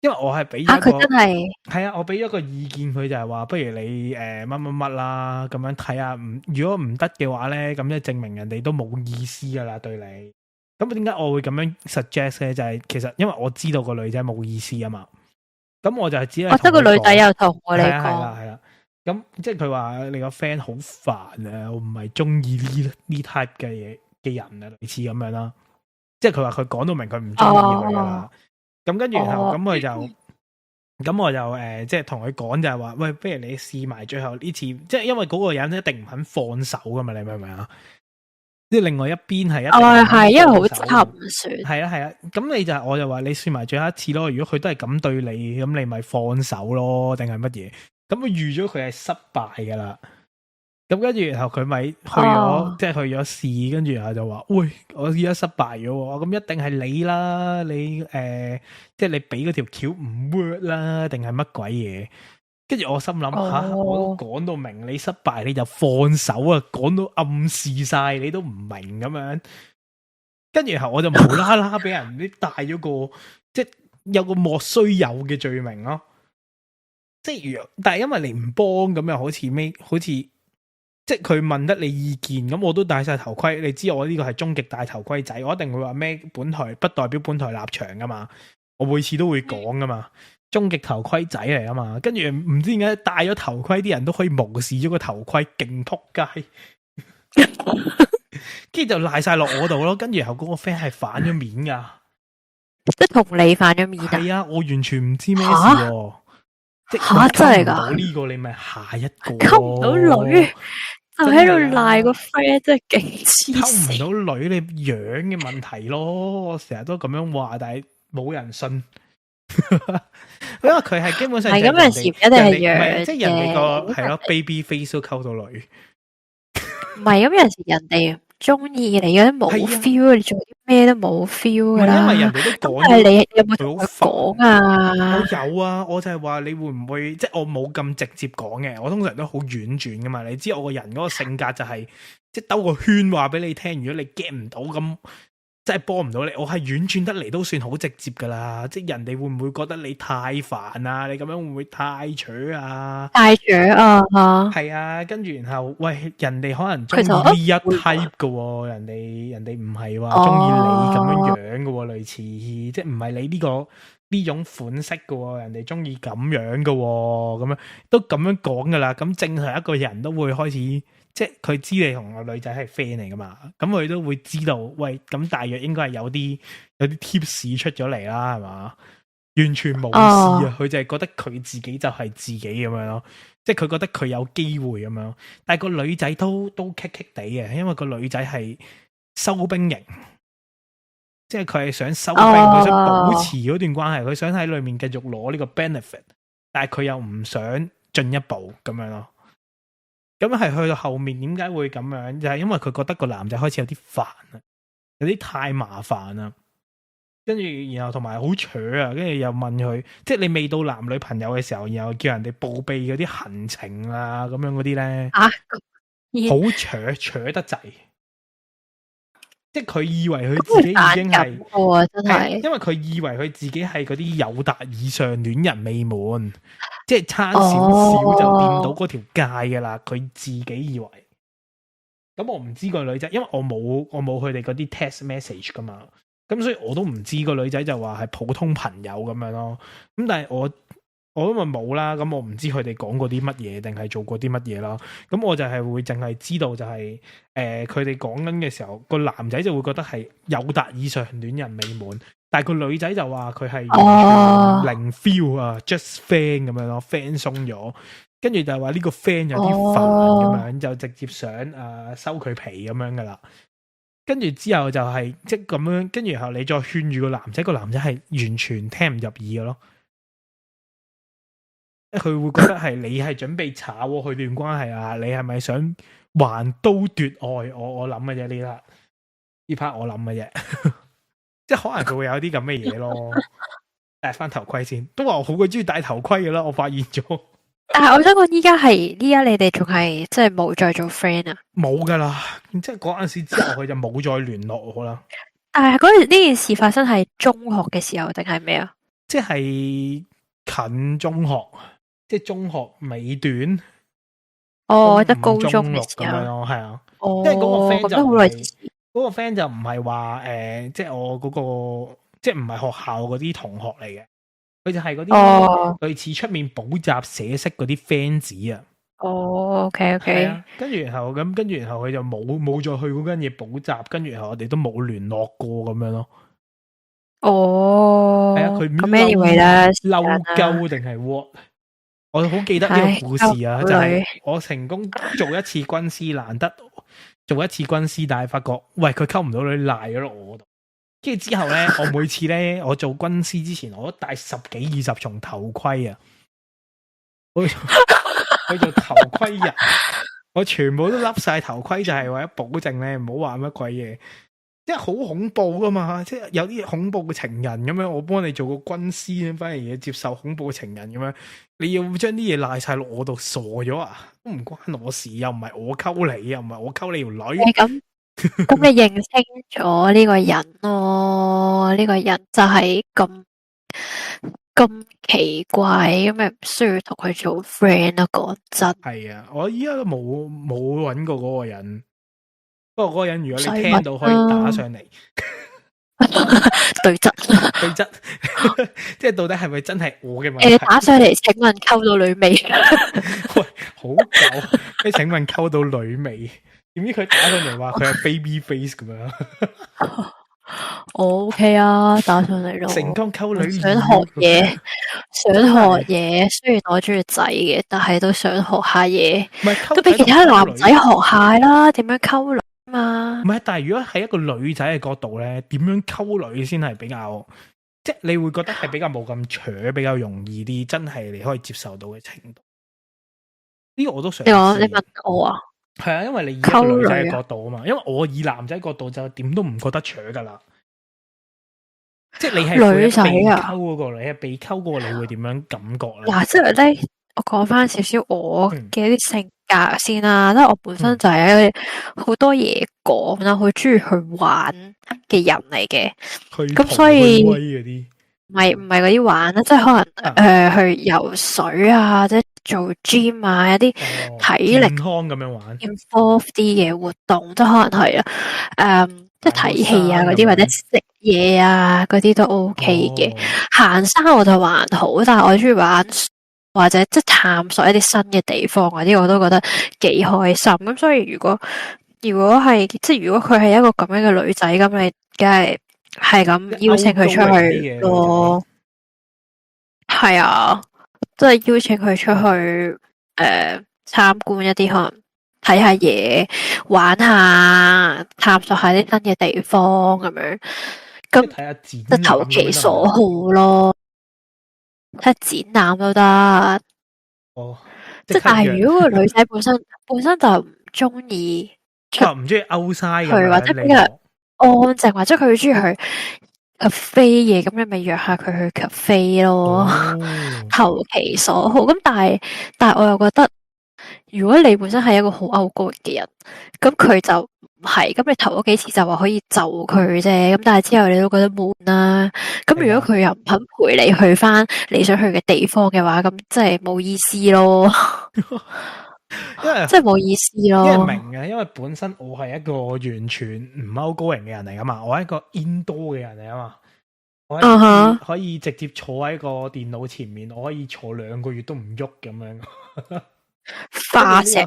因為我係俾咗佢真係係啊，我俾咗個意見佢就係話，不如你乜乜乜啦，咁樣睇下，如果唔得嘅話咧，咁就證明人哋都冇意思噶啦對你。咁點解我會咁樣 suggest 咧？就係其實因為我知道個女仔冇意思啊嘛。咁我就係只係覺得個女仔又同我哋講，係啦。咁即係佢話你個 friend 好煩啊，我唔係中意呢 type 嘅嘢嘅人啊，類似咁樣啦。即係佢話佢講到明佢唔中意佢噶啦。咁跟住然後咁佢就咁我就即係同佢講就係話，喂，不如你試埋最後呢次，即係因為嗰個人一定唔肯放手噶嘛，你明唔明啊？即係另外一邊係一定係因為好沉船。係啊，咁你就我就話你試埋最後一次咯。如果佢都係咁對你，咁你咪放手咯，定係乜嘢？咁佢預咗佢係失敗噶啦。咁跟住然後佢咪去咗，即係去咗試，跟住然後就話，喂，我而家失敗咗，咁一定係你啦，你即係你俾嗰條橋唔 work 啦，定係乜鬼嘢？跟住我心諗我都講到明你失敗，你就放手啊，講到暗示晒你都唔明咁樣。跟住然後我就無啦啦俾人啲帶咗個即係有個莫須有嘅罪名咯。即係但係因為你唔幫咁又好似。即係佢問得你意見，咁我都戴晒頭盔。你知我呢個係終極大頭盔仔，我一定會話咩本台不代表本台立場噶嘛。我每次都會講噶嘛，終極頭盔仔嚟啊嘛。跟住唔知點解戴咗頭盔啲人都可以無視咗個頭盔，勁撲街。跟住就賴晒落我度咯。跟住然後嗰個 friend 係反咗面噶，即係同你反咗面。係啊，我完全唔知咩事。即係真係噶？呢個你咪下一個溝唔到女。就喺度賴個 friend，真係勁黐線。溝唔到女，你樣嘅問題咯。我成日都咁樣話，但係冇人信。因為佢係基本上係咁嘅事，一定係樣，即係人哋個係咯 baby face 都溝到女。唔係咁，有陣時人哋中意你嗰啲冇 feel，你做啲咩都冇 feel 噶啦。因為人哋都講，係你有冇同佢講啊？我有啊，我就係話你會唔會，即係我冇咁直接講嘅，我通常都好婉轉噶嘛。你知我個人嗰個性格就係，即係兜個圈話俾你聽。如果你 get 唔到咁，真係幫唔到你。我係婉轉得嚟都算好直接噶啦。即係人哋會唔會覺得你太煩啊？你咁樣會唔會太扯啊？太扯啊！係啊，跟住然後喂，人哋可能中意呢一 type 噶喎，人哋唔係話中意你咁樣樣噶喎，類似即係唔係你呢種款式噶喎，人哋中意咁樣噶喎，咁樣都咁樣講噶啦。咁正常一個人都會開始。即係佢知你同個女仔係 friend 嚟噶嘛，咁佢都會知道，喂，咁大約應該係有啲 tips 出咗嚟啦，係嘛？完全冇事啊，佢就係覺得佢自己就係自己咁樣咯，即係佢覺得佢有機會咁樣，但係個女仔都棘棘地嘅，因為個女仔係收兵型，即係佢係想收兵，佢想保持嗰段關係，佢想喺裏面繼續攞呢個 benefit，但係佢又唔想進一步咁樣咯。咁係去到後面點解會咁樣？就係因為佢覺得個男仔開始有啲煩啊，有啲太麻煩啦。跟住然後同埋好扯啊，跟住又問佢，即係你未到男女朋友嘅時候，然後叫人哋報備嗰啲行程啊，咁樣嗰啲咧，好扯得滯。即係佢以為佢自己已經係，真係，因為佢以為佢自己係嗰啲友達以上戀人未滿，即係差少少就掂到嗰條界噶啦。佢自己以為。咁我唔知個女仔，因為我冇佢哋嗰啲 text message 噶嘛。咁所以我都唔知個女仔就話係普通朋友咁樣咯。咁但係我因為冇啦，咁我唔知佢哋講過啲乜嘢，定係做過啲乜嘢啦。咁我就係會淨係知道就係佢哋講緊嘅時候，個男仔就會覺得係友達以上戀人未滿，但係個女仔就話佢係完全零 feel 啊，just friend 咁樣咯，friend 鬆咗。跟住就係話呢個 friend 有啲煩咁樣，就直接想收佢皮咁樣噶啦。跟住之後就係即係咁樣，跟住然後你再勸住個男仔，個男仔係完全聽唔入耳嘅咯。佢會覺得係你係準備炒佢段關係啊？你係咪想橫刀奪愛？我諗嘅啫，呢 part 我諗嘅啫，即係可能佢會有啲咁嘅嘢咯。戴翻頭盔先，都話我好鬼中意戴頭盔嘅啦。我發現咗。但係我想講，依家你哋仲係即係冇再做 friend 啊？冇噶啦，即係嗰陣時之後佢就冇再聯絡我啦。但係呢件事發生係中學嘅時候定係咩啊？即係近中學，即係中學尾段。哦，得高中六嘅時候咁樣咯，係啊。哦，因為嗰個 friend 就好耐，嗰個 friend 就唔係話即係我嗰個，即係唔係學校嗰啲同學嚟嘅。佢就係嗰啲類似出面補習社識嗰啲 fans 啊。哦，OK，跟住然後佢就冇再去嗰間嘢補習，跟住然後我哋都冇聯絡過咁樣咯。哦，係啊，佢咁 anyway 啦，嬲鳩定係 what？我好記得呢個故事啊，就係我成功做一次軍師，難得做一次軍師，但係發覺喂佢溝唔到女，賴咗落我度。跟住之後咧，我每次咧，我做軍師之前，我都戴10幾20重頭盔啊！我做頭盔人，我全部都笠晒頭盔，就係為咗保證咧，唔好話乜鬼嘢，即係好恐怖噶嘛！即係有啲恐怖嘅情人咁樣，我幫你做個軍師，反而要接受恐怖嘅情人咁樣，你要將啲嘢賴晒落我度，傻咗啊！都唔關我事，又唔係我溝你，又唔係我溝你條女。咁你認清咗呢個人咯？呢個人就係咁奇怪，咁咪唔需要同佢做 friend 咯。講真，係啊，我依家都冇揾過嗰個人。不過嗰個人，如果你聽到可以打上嚟，對質，即係到底係咪真係我嘅問題？你打上嚟，請問溝到女未？喂，好舊，你請問溝到女未？點知佢打上嚟話佢係 baby face 咁樣？OK 啊，打上嚟咯。成功溝女，想學嘢，雖然我中意仔嘅，但係都想學下嘢。都俾其他男仔學下啦，點樣溝女嘛？唔係，但係如果係一個女仔嘅角度咧，點樣溝女先係比較，即係你會覺得係比較冇咁扯，比較容易啲，真係你可以接受到嘅程度。呢個我都想。你問我啊？係啊，因為你以一個女仔嘅角度啊嘛，因為我以男仔角度就點都唔覺得扯噶啦。即係你係女仔啊，溝嗰個你係被溝嗰個，你會點樣感覺咧？嗱，即係咧，我講翻少少我嘅啲性格先啦。因為我本身就係一個好多嘢講啦，好中意去玩嘅人嚟嘅。咁所以唔係嗰啲玩啦，即係可能去游水啊，或者做 gym 啊，一啲體力健康咁樣玩 involve 啲嘅活動，即係可能係即係睇戲啊嗰啲，或者食嘢啊嗰啲都 OK 嘅。行山我就還好，但係我中意玩或者即係探索一啲新嘅地方嗰啲，我都覺得幾開心。咁所以如果係即係如果佢係一個咁樣嘅女仔，咁你梗係咁邀請佢出去咯。係啊，即係邀請佢出去參觀一啲可能。睇下嘢，玩下，探索下啲新嘅地方咁樣，咁睇下即係投其所好咯。睇下展覽都得。哦，即係但係如果個女仔本身就唔中意唔中意 outside 佢，或者比較安靜，或者佢中意去 cafe 嘅，咁你咪約下佢去 cafe 咯，投其所好。咁但係我又覺得，如果你本身係一個好 outgoing嘅人，咁佢就唔係，咁你頭嗰幾次就話可以就佢啫，咁但係之後你都覺得悶啦。咁如果佢又唔肯陪你去翻你想去嘅地方嘅話，咁即係冇意思咯。因為即係冇意思咯。因為明嘅，因為本身我係一個完全唔 outgoing 嘅人嚟噶嘛，我係一個 indoor 嘅人嚟啊嘛，我可以直接坐喺個電腦前面，我可以坐2個月都唔喐咁樣。化石、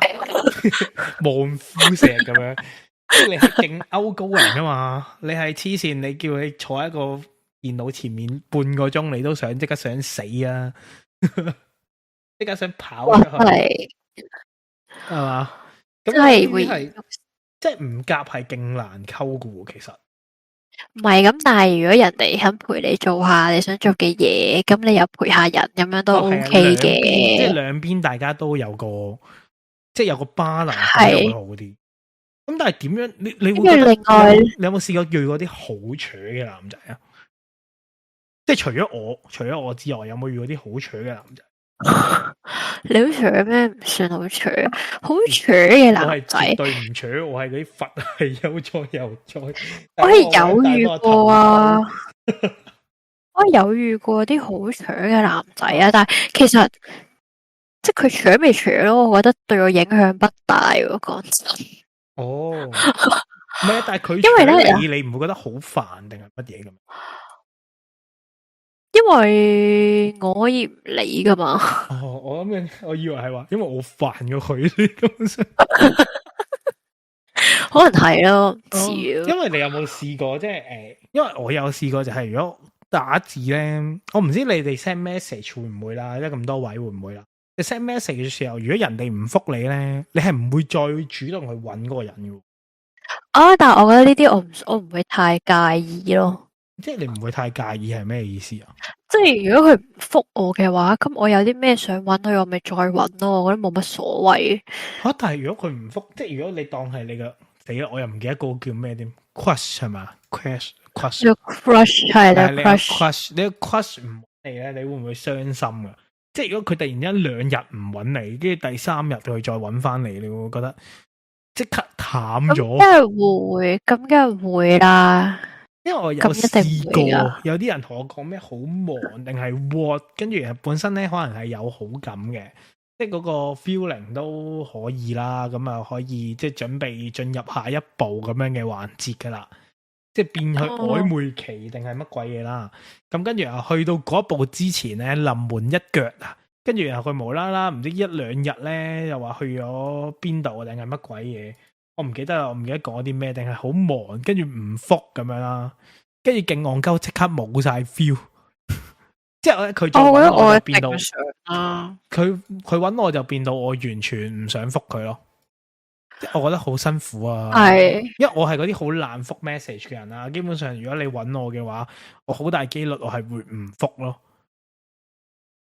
望夫石咁樣，即係你係勁 outgoing 噶嘛？你係黐線，你叫你坐喺個電腦前面半個鐘，你都即刻想死啊！即刻想跑出去，係嘛？咁係即係唔夾，係勁難溝噶喎。其實唔係咁，但係如果人哋肯陪你做下你想做嘅嘢，咁你又陪下人，咁樣都 OK 嘅。即係兩邊大家都有個，即係有個 balance 會好啲。咁但係點樣？你會覺得另外你有冇試過遇過啲好扯嘅男仔啊？即係除咗我之外，有冇遇過啲好扯嘅男仔？你好扯咩？唔算好扯，好扯嘅男仔。我係絕對唔扯，我係嗰啲佛系悠哉悠哉。我係有遇過啊，我有遇過啲好扯嘅男仔啊，但係其實即係佢扯未扯咯，我覺得對我影響不大喎。講真。哦，唔係啊，但係佢扯你唔會覺得好煩定係乜嘢咁？因為我可以唔理噶嘛。哦，我以為係話，因為我煩過佢咁。可能係咯，唔知。因為你有冇試過，即係因為我有試過，就係如果打字咧，我唔知你哋 send message 會唔會啦，即係咁多位會唔會啦？你 send message 嘅時候，如果人哋唔覆你咧，你係唔會再主動去搵嗰個人嘅。但係我覺得呢啲我唔會太介意咯。即係你唔會太介意係咩意思啊？即係如果佢唔覆我嘅話，咁我有啲咩想搵佢，我咪再搵咯。我覺得冇乜所謂。但係如果佢唔覆，即係如果你當係你嘅死啦，我又唔記得個叫咩添 ，crush 係嘛 ？crush 係啦 ，crush 你個 crush 唔搵你咧，你會唔會傷心噶？即係如果佢突然間2日唔搵你，跟住第3日佢再搵翻你，你會唔會覺得即刻淡咗？咁梗係會啦。因為我有試過，有啲人同我講咩好忙定係 what， 跟住本身咧可能係有好感嘅，即係嗰個 feeling 都可以啦，咁啊可以即係準備進入下一步咁樣嘅環節噶啦，即係變去曖昧期定係乜鬼嘢啦。咁跟住啊去到嗰一步之前咧，臨門一腳啊，跟住然後佢無啦啦唔知1-2日咧又話去咗邊度定係乜鬼嘢。我唔記得啦，我唔記得講啲咩，定係好忙，跟住唔覆咁樣啦，跟住勁戇鳩，即刻冇晒 feel。即係佢再搵我就變到佢搵我就變到我完全唔想覆佢咯。即係我覺得好辛苦啊。係，因為我係嗰啲好懶覆 message 嘅人啦。基本上如果你搵我嘅話，我好大機率我係會唔覆咯，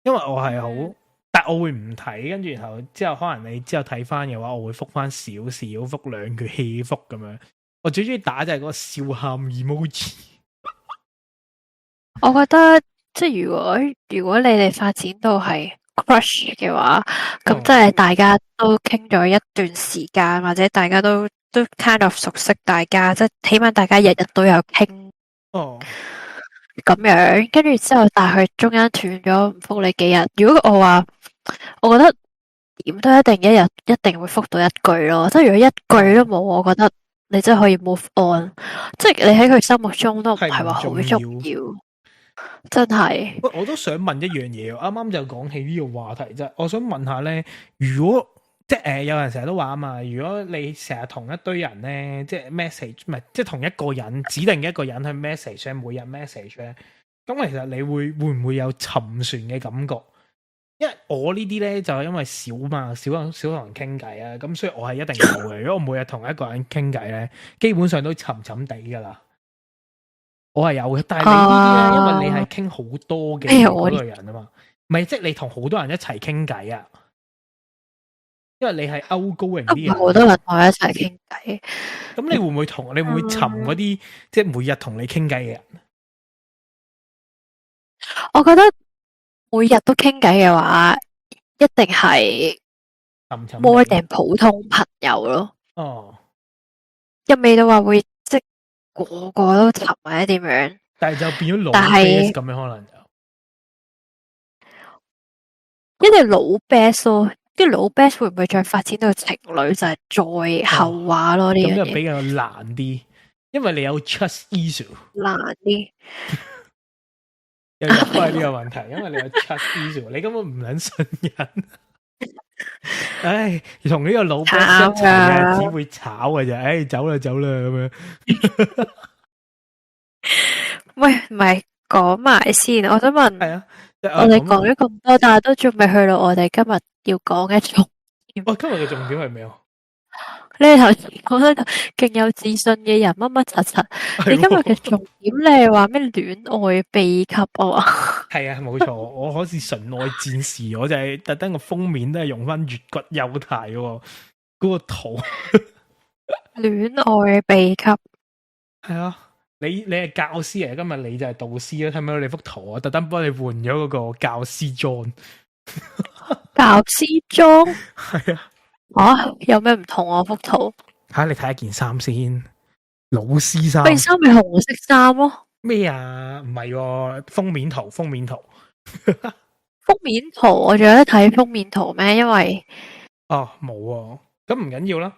因為我係好。但我會唔睇，跟住然後之後可能你之後睇翻嘅話，我會覆翻少少，覆2句氣覆咁樣。我最中意打就係嗰個笑喊 emoji。我覺得即係如果你哋發展到係 crush 嘅話，咁即係大家都傾咗一段時間，或者大家都 kind of 熟悉大家，即係起碼大家日日都有傾。哦。咁樣，跟住之後，但係佢中間斷咗唔覆你幾日。如果我覺得點都一定會覆到一句咯。即係如果一句都冇，我覺得你真係可以 move on。即係你喺佢心目中都唔係話好重要，真係。喂，我都想問一樣嘢，啱啱就講起呢個話題啫。我想問下咧，如果即係有人成日都話啊嘛，如果你成日同一堆人咧，即係 message 唔係，即係同一個人指定一個人去 message，每日 message 咧，咁其實你會唔會有沉船嘅感覺？因為我呢啲咧就係因為少嘛，少同人傾偈啊，咁所以我係一定有嘅。如果我每日同一個人傾偈咧，基本上都沉沉地噶啦，我係有嘅。但係你呢啲咧，因為你係傾好多嘅嗰類人啊嘛，唔係即係你同好多人一齊傾偈啊。因為你係outgoing 唔啲人，係好多人同我一齊傾偈。咁你會唔會你會唔會尋嗰啲即係每日同你傾偈嘅人？我覺得每日都傾偈嘅話，一定係尋 more than 普通朋友咯。哦，又未到話會即係個個都尋或者點樣，但係就變咗老但係 best 咁樣可能就。一定老 best 咯。啲老 best 會唔會再發展到情侶就係再後話咯？呢樣嘢咁就比較難啲，因為你有 trust issue。難啲。又入翻呢個問題，因為你有 trust issue，你根本唔撚信人。唉，同呢個老 best 一齊嘅，只會炒嘅啫。唉，走啦走啦咁樣。喂，唔係講埋先，我想問，係啊，我哋講咗咁多，但係都仲未去到我哋今日要講嘅重點。喂，今日嘅重點係咩啊？你頭先講得勁有自信嘅人乜乜柒柒，你今日嘅重點你係話咩戀愛秘笈啊？係啊，冇錯，我好似純愛戰士，我就係特登個封面都係用翻月骨優太嗰個圖。戀愛秘笈係啊，你係教師嚟，今日你就係導師啦。睇唔睇到你幅圖？我特登幫你換咗嗰個教師裝。教師裝係啊。有咩唔同啊？幅圖吓，你睇一件衫先，老師衫。件衫咪紅色衫咯。咩啊？唔係喎，封面圖。封面圖我仲有得睇封面圖咩？因為冇喎，咁唔緊要啦。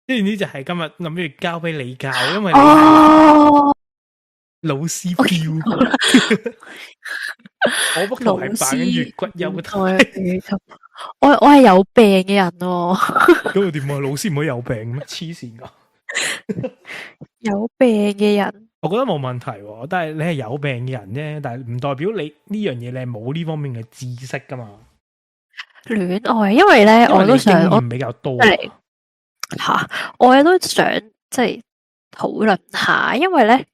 呢就係今日諗住交俾你教，因為你係老師標。我幅圖係扮緊月骨優太。我係有病嘅人喎。咁又點啊？老師唔可以有病咩？黐線噶！有病嘅人，我覺得冇問題喎。但係你係有病嘅人啫，但係唔代表你呢樣嘢你係冇呢方面嘅知識噶嘛。戀愛，因為咧我都想經驗比較多我亦都想即係討論下，因為咧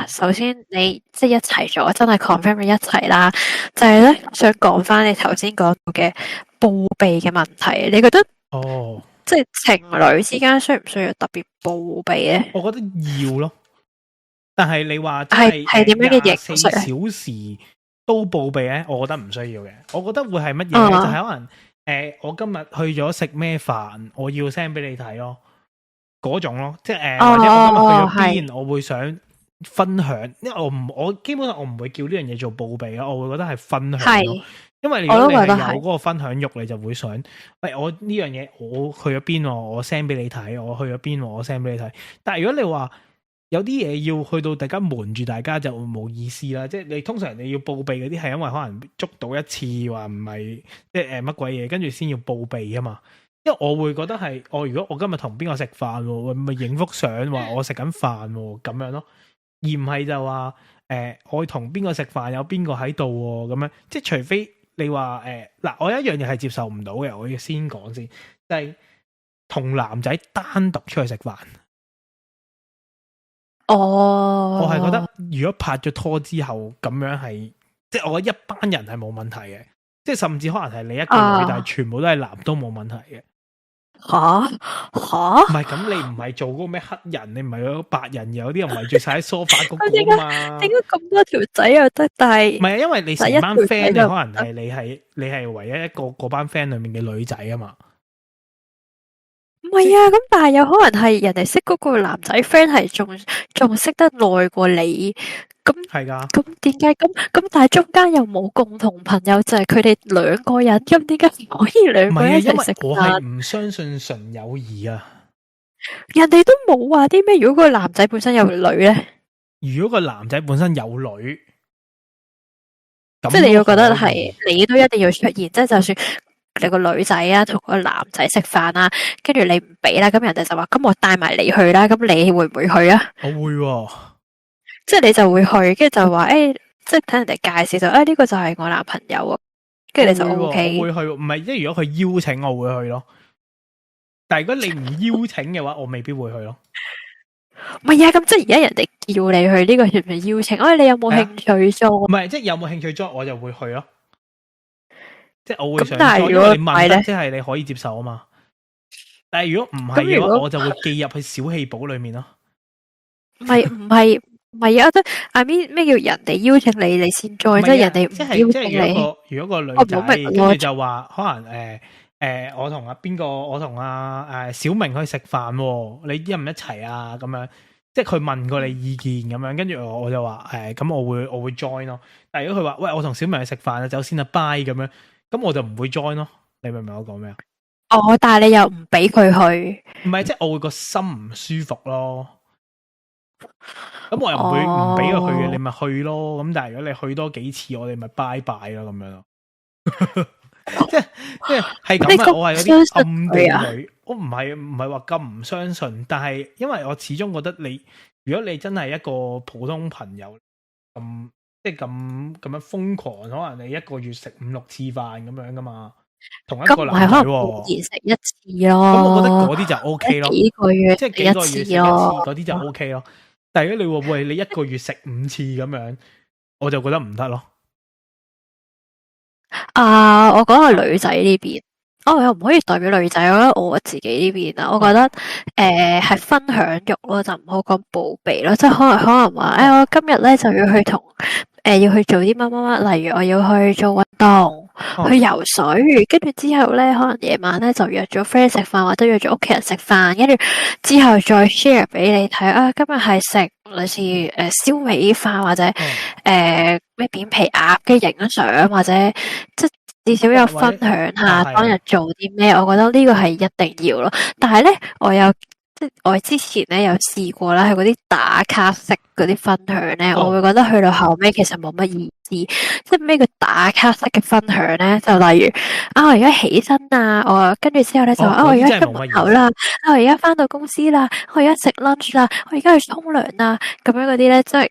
首先你即係一齊咗，真係 confirm 咗一齊啦。就係咧想講翻你頭先講到嘅報備嘅問題，你覺得即係情侶之間需唔需要特別報備咧？我覺得要咯，但係你話係點樣嘅形式？24小時都報備咧，我覺得唔需要嘅。我覺得會係乜嘢咧？就係可能我今日去咗食咩飯，我要 send 俾你睇咯，嗰種咯，即係或者我今日去咗邊，我會想分享，因為我基本上我唔會叫呢樣嘢做報備咯，我會覺得係分享咯。因為如果你係有嗰個分享欲，你就會想，喂，我呢樣嘢我去咗邊，我 send 俾你睇；我去咗邊，我 send 俾你睇。但係如果你話有啲嘢要去到大家瞞住大家，就冇意思啦。即係你通常你要報備嗰啲係因為可能捉到一次話唔係即係乜鬼嘢，跟住先要報備啊嘛。因為我會覺得係如果我今日同邊個食飯，咪影幅相話我食緊飯咁樣咯，而唔係就話我同邊個食飯有邊個喺度咁樣。即係除非你話嗱，我有一樣嘢係接受唔到嘅，我要先講先，就係同男仔單獨出去食飯。我係覺得如果拍咗拖之後咁樣係，即係我覺得一班人係冇問題嘅，即係甚至可能係你一個女，但係全部都係男都冇問題嘅。唔係咁，你唔係做嗰個咩黑人，你唔係嗰個白人，有啲人圍住晒喺梳化嗰個嘛？點解咁多條仔又得？但係唔係啊，因為你成班 friend，你可能係你係唯一一個嗰班 friend 裏面嘅女仔啊嘛。唔係啊，咁但係有可能係人哋識嗰個男仔 friend 係仲識得耐過你，咁係噶。咁點解咁？但係中間又冇共同朋友，就係佢哋兩個人，咁點解唔可以兩個人一齊食飯？我係唔相信純友誼啊！人哋都冇話啲咩。如果個男仔本身有女咧，如果個男仔本身有女，即係你要覺得係你都一定要出現，即係就算你個女仔啊同個男仔食飯啊，跟住你唔俾啦，咁人哋就話咁我帶埋你去啦，咁你會唔會去啊？我會喎，即係你就會去，跟住就話即係睇人哋介紹就呢個就係我男朋友啊，跟住你就 OK。我會去，唔係即係如果佢邀請我會去咯，但係如果你唔邀請嘅話，我未必會去咯。唔係啊，咁即係而家人哋叫你去呢個算唔算邀請？你有冇興趣做？唔係，即係有冇興趣 join 我就會去咯。即係我會想 join，但係因為你問得即係你可以接受啊嘛。但係如果唔係嘅話，咁如果我就會寄入去小氣簿裏面咯。唔係啊！即係 I mean 咩叫人哋邀請你，你先 join，即係人哋唔邀請你。如果個女仔我冇明跟住就話可能我同我同小明去食飯喎，你一唔一齊啊？咁樣即係佢問過你意見咁樣，跟住我就話咁我會 join 咯。但係如果佢話喂，我同小明去食飯啊，走先啊 bye 咁樣，咁我就唔會 join 咯。你明唔明我講咩啊？但係你又唔俾佢去，唔係即係我會個心唔舒服咯。咁我又唔會唔俾佢去嘅，你咪去咯。咁但係如果你去多幾次，我哋咪拜拜咯咁樣咯。即係咁啊！我係嗰啲暗地裏，我唔係話咁唔相信，但係因為我始終覺得你，如果你真係一個普通朋友咁，即係咁樣瘋狂，可能你一個月食5-6次飯咁樣噶嘛，同一個男仔喎，每年食一次咯。咁我覺得嗰啲就 O K 咯，幾個月即係幾個月食一次嗰啲就 O K 咯。但係如果你話喂，你一個月食5次咁樣，我就覺得唔得咯。我講下女仔呢邊，我又唔可以代表女仔，我覺得我自己呢邊啊，我覺得係分享欲咯，就唔好講報備咯，即係可能話，我今日咧就要去同要去做啲乜乜乜，例如我要去做運動，去游水，跟住之後咧可能夜晚咧就約咗 friend 食飯，或者約咗屋企人食飯，跟住之後再 share 俾你睇啊，今日係食類似燒味飯或者咩扁皮鴨嘅影相，或者即係至少有分享下當日做啲咩，我覺得呢個係一定要咯。但係咧，我之前咧有試過啦，係嗰啲打卡式嗰啲分享咧，我會覺得去到後尾其實冇乜意思。即係咩叫打卡式嘅分享咧？就例如我而家起身啊，我跟住之後咧就話我而家出門口啦，我而家翻到公司啦，我而家食 lunch 啦，我而家去沖涼啦，咁樣嗰啲咧真係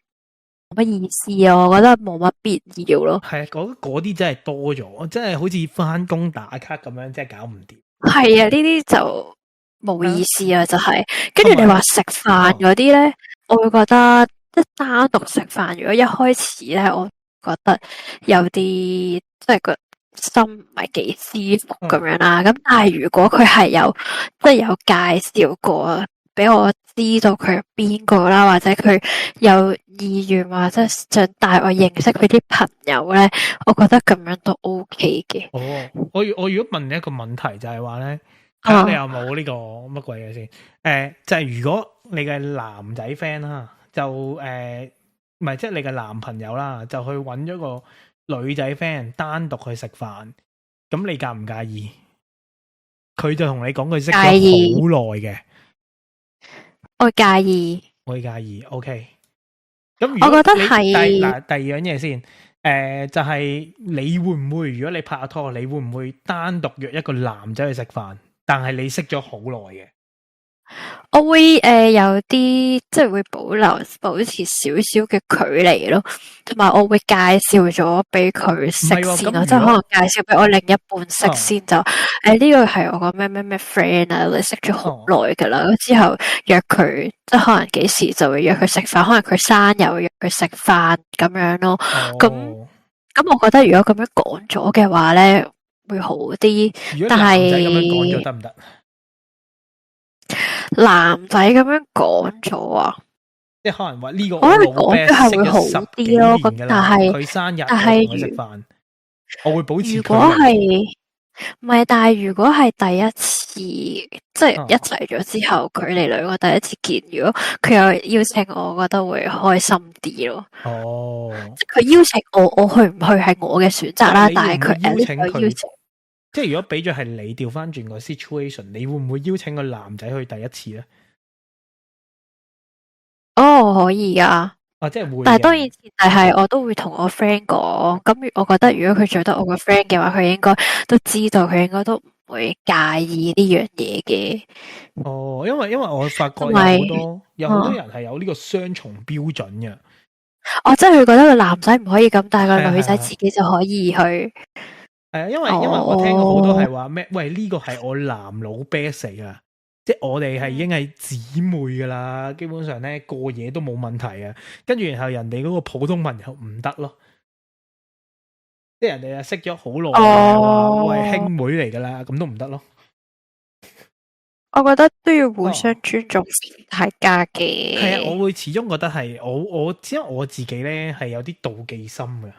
冇乜意思啊！我覺得冇乜必要咯。係啊，嗰啲真係多咗，真係好似翻工打卡咁樣，真係搞唔掂。係啊，呢啲就冇意思啊！就係跟住你話食飯嗰啲咧，我會覺得即係單獨食飯。如果一開始咧，我覺得有啲即係個心唔係幾舒服咁樣啦。咁但係如果佢係有即係有介紹過俾我知道佢係邊個啦，或者佢有意願或者想帶我認識佢啲朋友咧，我覺得咁樣都 OK 嘅。我如果問你一個問題就係話咧，睇下你有冇呢個乜鬼嘢先？就係如果你嘅男仔 friend 啦，就唔係即係你嘅男朋友啦，就去揾咗個女仔 friend 單獨去食飯，咁你介唔介意？佢就同你講佢識咗好耐嘅。我介意，我會介意。OK，咁我覺得係第二樣嘢先，就係你會唔會？如果你拍拖，你會唔會單獨約一個男仔去食飯？但係你識咗好耐嘅，我會有啲即係會保持少少嘅距離咯，同埋我會介紹咗俾佢識先咯，即係可能介紹俾我另一半識先，就呢個係我個咩咩咩 friend 啊，你識咗好耐噶啦，之後約佢即係可能幾時就會約佢食飯，可能佢生日會約佢食飯咁樣咯。咁我覺得如果咁樣講咗嘅話咧，會好啲。但係男仔咁樣講咗得唔得？男仔咁樣講咗啊，即係可能話呢個我覺得講咗係會好啲咯。咁但係佢生日，但係食飯，我會保持。如果係唔係，但係如果係第一次，即係一齊咗之後，佢哋兩個第一次見，如果佢有邀請我，我覺得會開心啲咯。即係佢邀請我去唔去係我嘅選擇啦。但係佢邀請。即係如果俾咗係你調翻轉個 situation， 你會唔會邀請個男仔去第一次咧？可以噶。即係會。但係當然前提係我都會同我 friend 講。咁我覺得如果佢做得我個 friend 嘅話，佢應該都知道，佢應該都唔會介意呢樣嘢嘅。因為我發覺有好多人係有呢個雙重標準嘅。即係佢覺得個男仔唔可以咁，但係個女仔自己就可以去。因為我聽過好多係話咩？喂，呢個係我男佬 best 嚟噶，即係我哋係已經係姊妹噶啦，基本上咧過夜都冇問題啊。跟住然後人哋嗰個普通朋友唔得咯，即係人哋啊識咗好耐，話喂兄妹嚟噶啦，咁都唔得咯。我覺得都要互相尊重大家嘅。係啊，我會始終覺得係我只係我自己咧係有啲妒忌心嘅。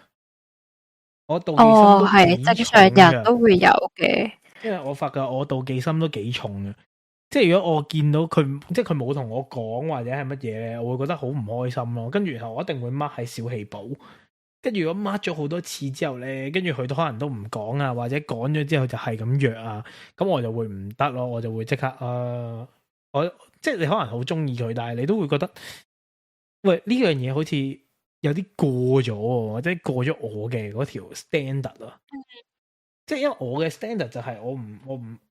我妒忌心都係幾重正常人嘅，都會有嘅。因為我發覺我妒忌心都幾重嘅。即係如果我見到佢，即係佢冇同我講或者係乜嘢咧，我會覺得好唔開心咯。跟住然後我一定會 mark 喺小氣簿。跟住如果 mark 咗好多次之後咧，跟住佢都可能都唔講啊，或者講咗之後就係咁約啊，咁我就會唔得咯，我就會即刻我即係你可能好中意佢，但係你都會覺得，喂呢樣嘢好似有啲過咗喎，或者過咗我嘅嗰條 standard 啊。即係因為我嘅 standard 就係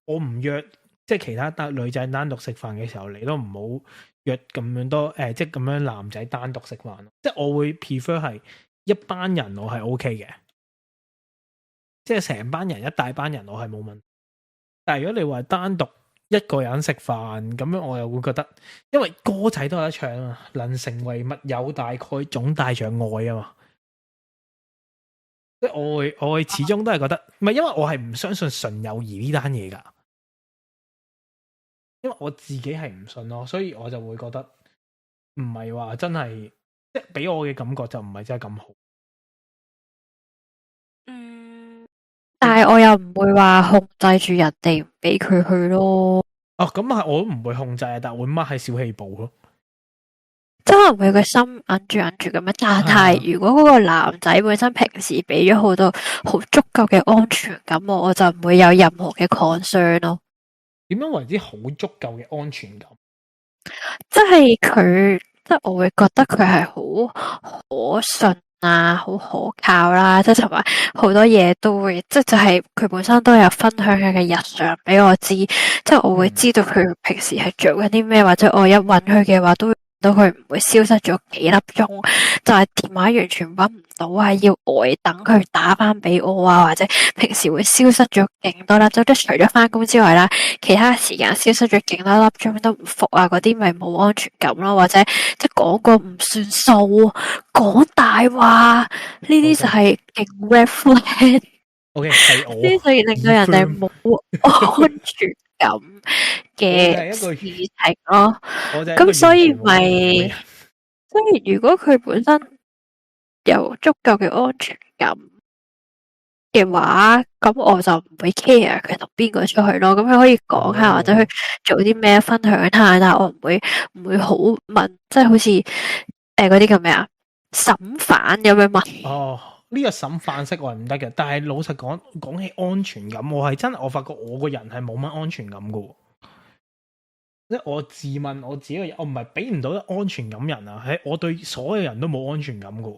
我唔約，即係其他女仔單獨食飯嘅時候，你都唔好約咁樣多即係咁樣男仔單獨食飯。即係我會 prefer 係一班人我係 OK 嘅，即係成班人一大班人我係冇問題。但係如果你話單獨一個人食飯咁樣，我又會覺得，因為歌仔都有得唱啊嘛，能成為密友大概總帶着愛啊嘛。即係我會始終都係覺得，唔係因為我係唔相信純友誼呢單嘢噶，因為我自己係唔信咯，所以我就會覺得唔係話真係，即係俾我嘅感覺就唔係真係咁好。但係我又唔會話控制住人哋唔俾佢去咯。哦，咁係我都唔會控制啊，但係會 mark 喺小氣簿咯。即係可能會個心揞住咁樣，但係如果嗰個男仔本身平時俾咗好多好足夠嘅安全感，我就唔會有任何嘅 concern 咯。點樣為之好足夠嘅安全感？即係佢，即係我會覺得佢係好可信啊，好可靠啦，即係同埋好多嘢都會，即係就係佢本身都有分享佢嘅日常俾我知，即係我會知道佢平時係做緊啲咩，或者我一搵佢嘅話都會到佢唔會消失咗幾粒鐘，就係電話完全搵唔到，係要呆等佢打翻俾我啊，或者平時會消失咗勁多粒鐘，即係除咗翻工之外啦，其他時間消失咗勁多粒鐘都唔復啊，嗰啲咪冇安全感咯，或者即係講過唔算數，講大話，呢啲就係勁 red flag。OK， 係我呢啲就令到人哋冇安全感嘅事情咯。咁所以咪，所以如果佢本身有足夠嘅安全感嘅話，咁我就唔會 care 佢同邊個出去咯。咁佢可以講下或者去做啲咩分享下，但係我唔會好問，即係好似嗰啲叫咩啊審犯咁樣問。哦，呢個審犯式我係唔得嘅，但係老實講起安全感，我係真係我發覺我個人係冇乜安全感噶。即係我自問我自己個人，我唔係俾唔到安全感人啊，係我對所有人都冇安全感噶。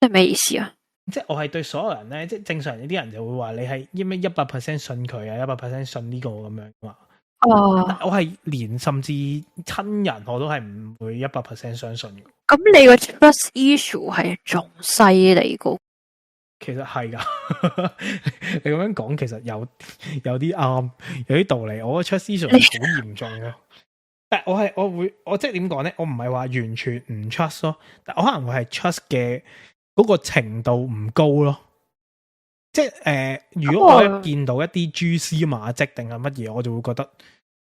即係咩意思啊？即係我係對所有人咧，即係正常有啲人就會話你係因為100% 信佢啊，100% 信呢個咁樣嘛。哦，我係連甚至親人我都係唔會100% 相信嘅。咁你個 trust issue 係仲犀利個？其實係噶，你咁樣講其實有啲啱，有啲道理。我個 trust issue 係好嚴重嘅，但係我即係點講咧？我唔係話完全唔 trust 咯，但我可能會係 trust 嘅嗰個程度唔高咯。即係如果我一見到一啲蛛絲馬跡定係乜嘢，我就會覺得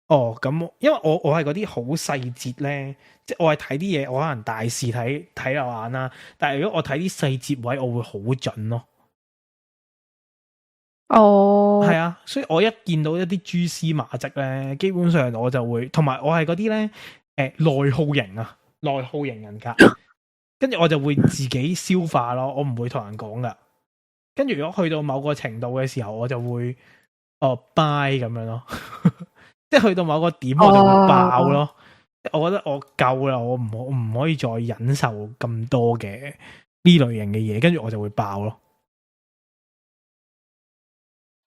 哦咁，因為我係嗰啲好細節咧，即係我係睇啲嘢，我可能大事睇漏眼啦，但係如果我睇啲細節位，我會好準咯。哦，係啊，所以我一見到一啲蛛絲馬跡咧，基本上我就會，同埋我係嗰啲咧內耗型啊，內耗型人格，跟住我就會自己消化咯，我唔會同人講噶。跟住如果去到某個程度嘅時候，我就會bye 咁樣咯，即係去到某個點我就會爆咯。我覺得我夠啦，我唔可以再忍受咁多嘅呢類型嘅嘢，跟住我就會爆咯。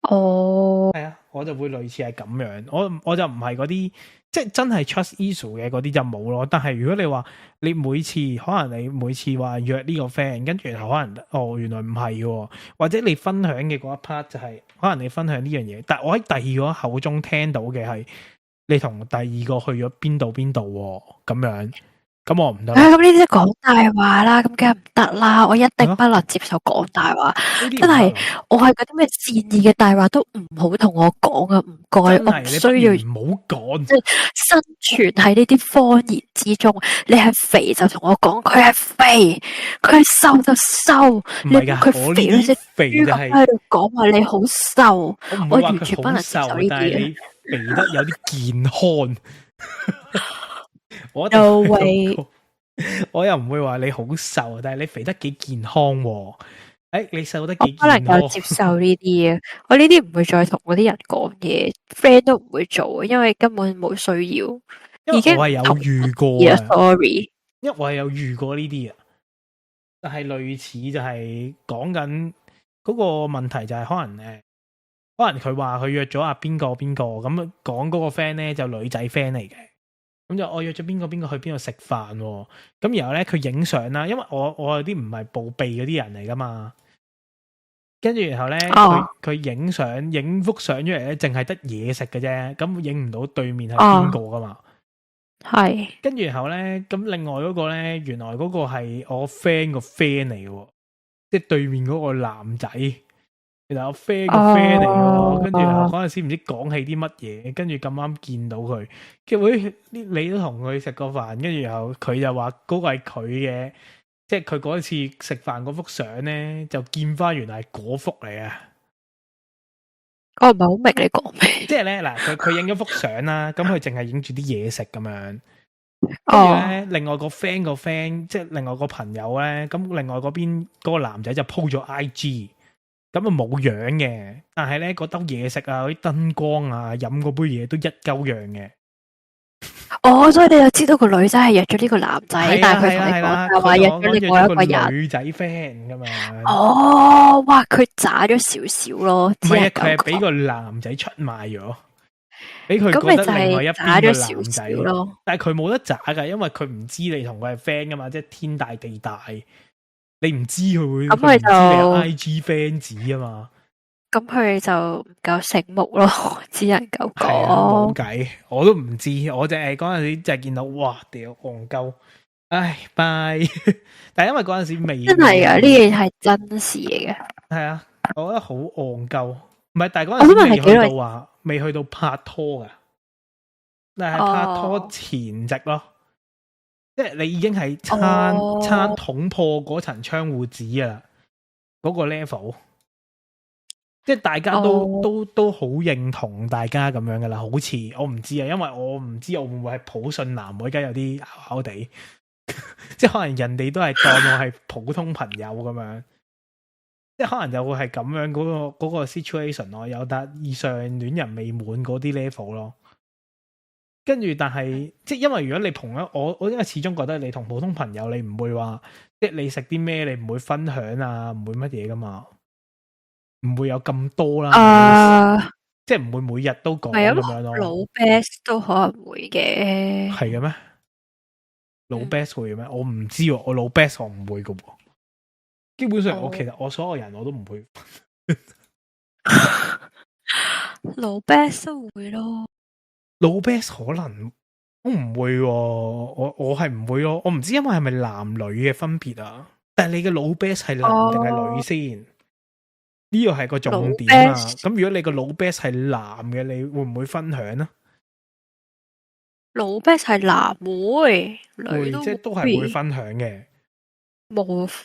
係啊，我就會類似係咁樣，我就唔係嗰啲即係真係 trust issue 嘅嗰啲就冇咯。但係如果你話你可能你每次話約呢個 friend，跟住然後可能原來唔係嘅，或者你分享嘅嗰一 part 就係可能你分享呢樣嘢，但係我喺第二個口中聽到嘅係你同第二個去咗邊度咁樣，咁我唔得。咁呢啲講大話啦，咁梗係唔得啦，我一定不能接受講大話。真係，我係嗰啲咩善意嘅大話都唔好同我講啊，唔該，我唔需要。唔好講，即係生存喺呢啲謊言之中。你係肥就同我講佢係肥，佢係瘦就瘦。唔係㗎，佢肥嗰隻豬咁喺度講話你好瘦，我完全不能接受呢啲嘢。肥得有啲健康。我又唔會話你好瘦，但係你肥得幾健康喎。你瘦得幾健康？我不能夠接受呢啲嘢，我呢啲唔會再同嗰啲人講嘢，friend 都唔會做，因為根本冇需要。已經我係有遇過啊 ，sorry，因為我係有遇過呢啲啊，但係類似就係講緊嗰個問題就係可能佢話佢約咗阿邊個咁講嗰個 friend 咧就女仔 friend 嚟嘅。咁就我約咗邊個去邊度食飯，咁然後咧佢影相啦，因為我有啲唔係報備嗰啲人嚟噶嘛，跟住然後咧佢影相影幅相出嚟咧，淨係得嘢食嘅啫，咁影唔到對面係邊個噶嘛，係，跟住然後咧，咁另外嗰個咧，原來嗰個係我 friend 個 friend 嚟嘅，即係對面嗰個男仔。然後我 friend 個 friend 嚟嘅，跟住嗰陣時唔知講起啲乜嘢，跟住咁啱見到佢，跟住你都同佢食過飯，跟住然後佢就話嗰個係佢嘅，即係佢嗰一次食飯嗰幅相咧，就見翻原來係嗰幅嚟啊！我唔係好明你講咩，即係咧嗱，佢影咗幅相啦，咁佢淨係影住啲嘢食咁樣，跟住咧另外個 friend，即係另外個朋友咧，咁另外嗰邊嗰個男仔就 po 咗 IG。咁啊冇樣嘅，但係咧嗰兜嘢食啊，嗰啲燈光啊，飲嗰杯嘢都一鳩樣嘅。所以你就知道個女仔係約咗呢個男仔，但係佢同你講就話約咗另外一個人。女仔 friend 噶嘛。哇！佢渣咗少少咯。唔係啊，佢係俾個男仔出賣咗，俾佢覺得另外一邊嘅男仔咯。但係佢冇得渣噶，因為佢唔知你同佢係 friend 噶嘛，即係天大地大。你唔知佢會咁佢就 I G fans 啊嘛，咁佢就唔夠醒目咯，只能夠講冇計，我都唔知，我就係嗰陣時就係見到哇屌戇鳩，唉拜，但係因為嗰陣時未真係啊，呢嘢係真事嚟嘅，係啊，我覺得好戇鳩，唔係，但係嗰陣時未去到話，未去到拍拖噶，但係拍拖前夕咯。即係你已經係撐捅破嗰層窗戶紙啊，嗰個 level，即係大家都好認同大家咁樣噶啦，好似我唔知啊，因為我唔知我會唔會係普信男，我而家有啲拗地，即係可能人哋都係當我係普通朋友咁樣，即係可能就會係咁樣嗰個 situation 咯，有得以上戀人未滿嗰啲 level 咯。跟住，但係即係因為如果你同我因為始終覺得你同普通朋友，你唔會話即係你食啲咩，你唔會分享啊，唔會乜嘢噶嘛，唔會有咁多啦，即係唔會每日都講咁樣咯。老 best 都可能會嘅，係嘅咩？老 best 會嘅咩？我唔知喎，我老 best 我唔會噶喎。基本上其實我所有人我都唔會，老 best 都會咯。老 best 可能我唔會喎，我係唔會咯，我唔知因為係咪男女嘅分別啊？但係你嘅老 best 係男定係女先？呢個係個重點啊！咁如果你個老 best 係男嘅，你會唔會分享啊？老 best 係男會，女即係都係會分享嘅，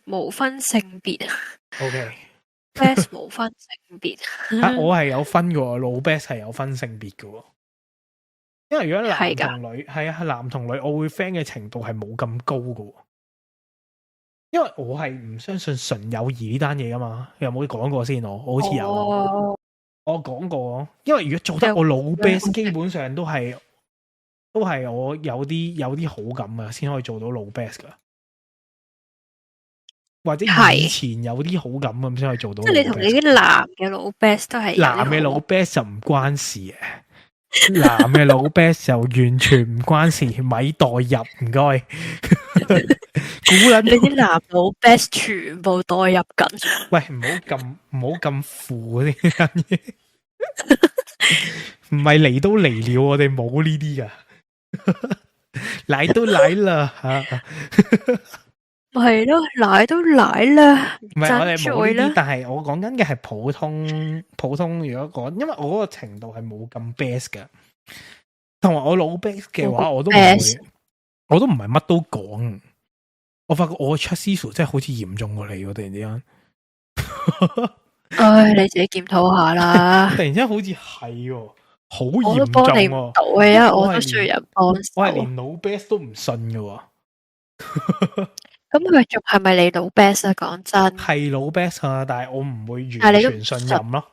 無分性別。OK，best 無分性別。我係有分嘅，老 best 係有分性別嘅。因為如果男同女係啊，男同女我會 friend 嘅程度係冇咁高㗎，因為我係唔相信純友誼呢單嘢噶嘛。有冇講過先？我好似有，我講過。因為如果做得我老 best，基本上都係我有啲好感啊，先可以做到老 best 噶，或者以前有啲好感咁先可以做到。即係你同你啲男嘅老 best 都係男嘅老 best 就唔關事嘅。男嘅老 best 就完全唔關事，咪代入唔該。估撚你啲男老 best 全部代入緊。喂，唔好咁負嗰啲嘢，唔係嚟都嚟了，我哋冇呢啲噶。奶都奶啦嚇。係咯，奶都奶啦，唔係我哋冇呢啲，啦。但係我講緊嘅係普通。如果講，因為我嗰個程度係冇咁 best 嘅，同埋我老 best 嘅話，我都唔會，我都唔係乜都講。我發覺我 trust issue 真係好似嚴重過你喎，突然之間。唉，你自己檢討下啦。突然之間好似係喎，好嚴重喎。我都幫你唔到嘅，因為我都需要人幫手。我係連老 best 都唔信嘅喎。咁佢仲係咪你老 best 啊？講真，係老 best 啊，但係我唔會但係你都完全信任咯。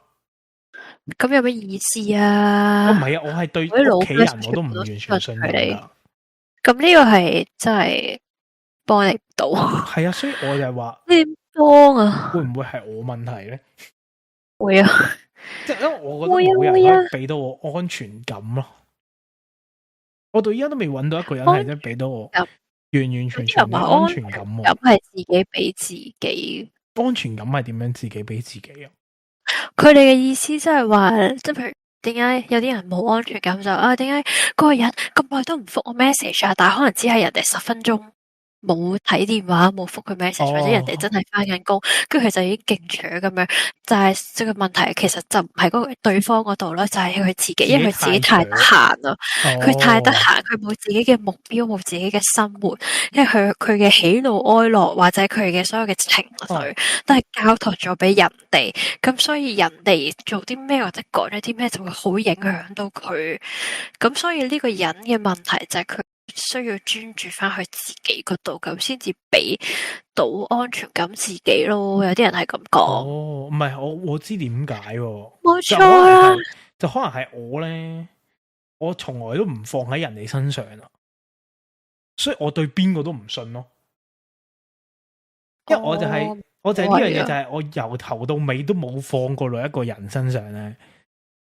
咁有咩意思啊？我唔係啊，我係對屋企人我都唔完全信任㗎。咁呢個係真係幫你唔到。係啊，所以我就係話，你點幫啊？會唔會係我問題咧？會啊，即係因為我覺得冇人可以俾到我安全感咯。我到依家都未揾到一個人係真俾到我完完全全嘅安全感。咁係自己俾自己。安全感係點樣自己俾自己啊？佢哋嘅意思即係話，即係譬如點解有啲人冇安全感就啊？點解嗰個人咁耐都唔覆我 message 啊？但係可能只係人哋10分鐘冇睇電話，冇覆佢 message，或者人哋真係返緊工，跟住佢就已經勁搶咁樣。就係即係個問題，其實就唔係嗰個對方嗰度咯，就係佢自己，因為佢自己太得閒啦，佢太得閒，佢冇自己嘅目標，冇自己嘅生活，因為佢嘅喜怒哀樂或者佢嘅所有嘅情緒都係交託咗俾人哋，咁所以人哋做啲咩或者講咗啲咩就會好影響到佢，咁所以呢個人嘅問題就係佢需要專注翻去自己嗰度，咁先至俾到安全感自己咯。有啲人係咁講。哦，唔係我知點解喎。冇錯啦。就可能係我咧，我從來都唔放喺人哋身上啦，所以我對邊個都唔信咯。因為我就係呢樣嘢，就係我由頭到尾都冇放過落一個人身上咧，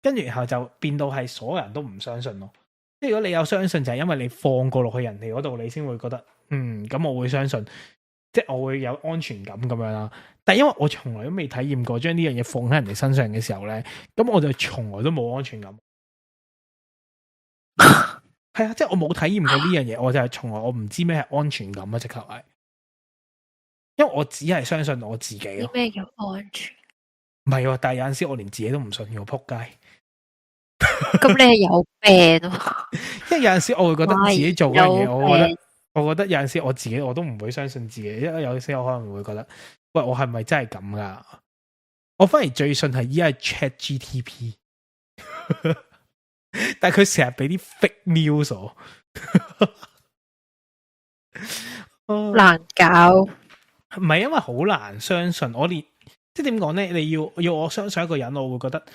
跟住然後就變到係所有人都唔相信咯。即係如果你有相信，就係因為你放過落去人哋嗰度，你先會覺得咁我會相信，即係我會有安全感咁樣啦。但係因為我從來都未體驗過將呢樣嘢放喺人哋身上嘅時候咧，咁我就從來都冇安全感。係啊，即係我冇體驗過呢樣嘢，我就係從來我唔知咩係安全感啊！直頭係，因為我只係相信我自己咯。咩叫安全？唔係喎，但係有陣時我連自己都唔信嘅，仆街。咁你係有病咯？因為有陣時我會覺得自己做嗰樣嘢，我覺得有陣時我自己我都唔會相信自己，因為有陣時我可能會覺得，喂，我係咪真係咁噶？我反而最信係依家 ChatGTP， 但係佢成日俾啲 fake news 我，難搞。唔係因為好難相信，我連即係點講咧？你要我相信一個人，我會覺得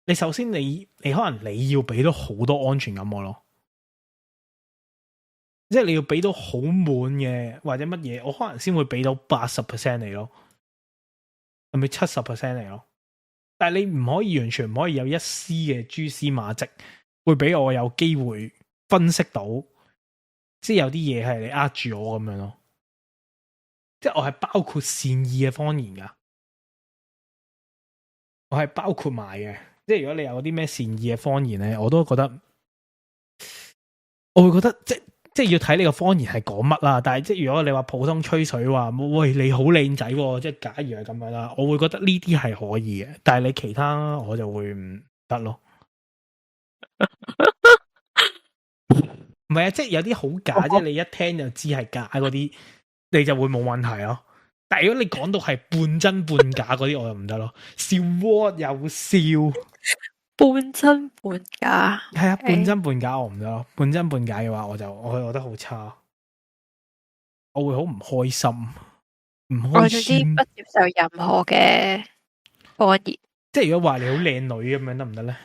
你首先你可能你要俾到好多安全感我咯。即係你要俾到好滿嘅或者乜嘢，我可能先會俾到80% 你咯，係咪70% 你咯？但係你唔可以完全唔可以有一絲嘅蛛絲馬跡，會俾我有機會分析到，即係有啲嘢係你呃住我咁樣咯。即係我係包括善意嘅謊言噶，我係包括埋嘅。即係如果你有啲咩善意嘅謊言咧，我都覺得，我會覺得即係要睇你個謊言係講乜啦，但係即係如果你話普通吹水話，喂，你好靚仔喎，即係假如係咁樣啦，我會覺得呢啲係可以嘅，但係你其他我就會唔得咯。唔係啊，即係有啲好假，即係你一聽就知係假嗰啲，你就會冇問題咯。但係如果你講到係半真半假嗰啲，我就唔得咯。笑窩又笑。半真半假，係啊，半真半假我唔得咯。半真半假嘅話，我覺得好差，我會好唔開心，唔開心。不接受任何嘅謊言。即係如果話你好靚女咁樣得唔得咧？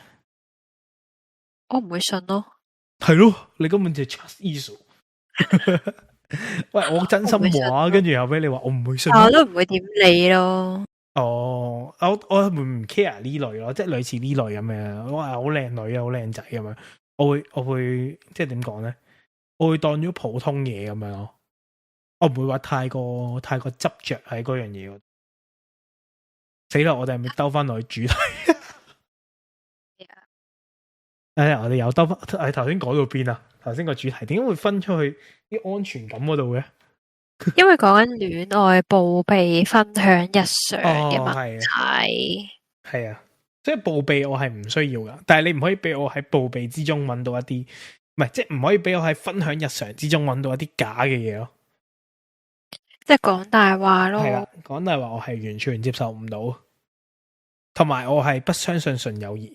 我唔會信咯。係咯，你根本就係 trust issue。喂，我真心話，跟住後尾你話我唔會信，我都唔會點理咯。哦，我會唔 care 呢類咯，即係類似呢類咁樣。我話好靚女啊，好靚仔咁樣，我會即係點講咧？我會當咗普通嘢咁樣咯，我唔會話太過執着喺嗰樣嘢。死啦！我哋係咪兜翻落去主題？我哋又兜翻，頭先講到邊啊？頭先個主題點解會分出去啲安全感嗰度嘅？因為講緊戀愛報備分享日常嘅問題。係啊，即係報備我係唔需要噶，但係你唔可以俾我喺報備之中揾到一啲，唔係即係唔可以俾我喺分享日常之中揾到一啲假嘅嘢咯。即係講大話咯。係啦，講大話我係完全接受唔到，同埋我係不相信純友誼，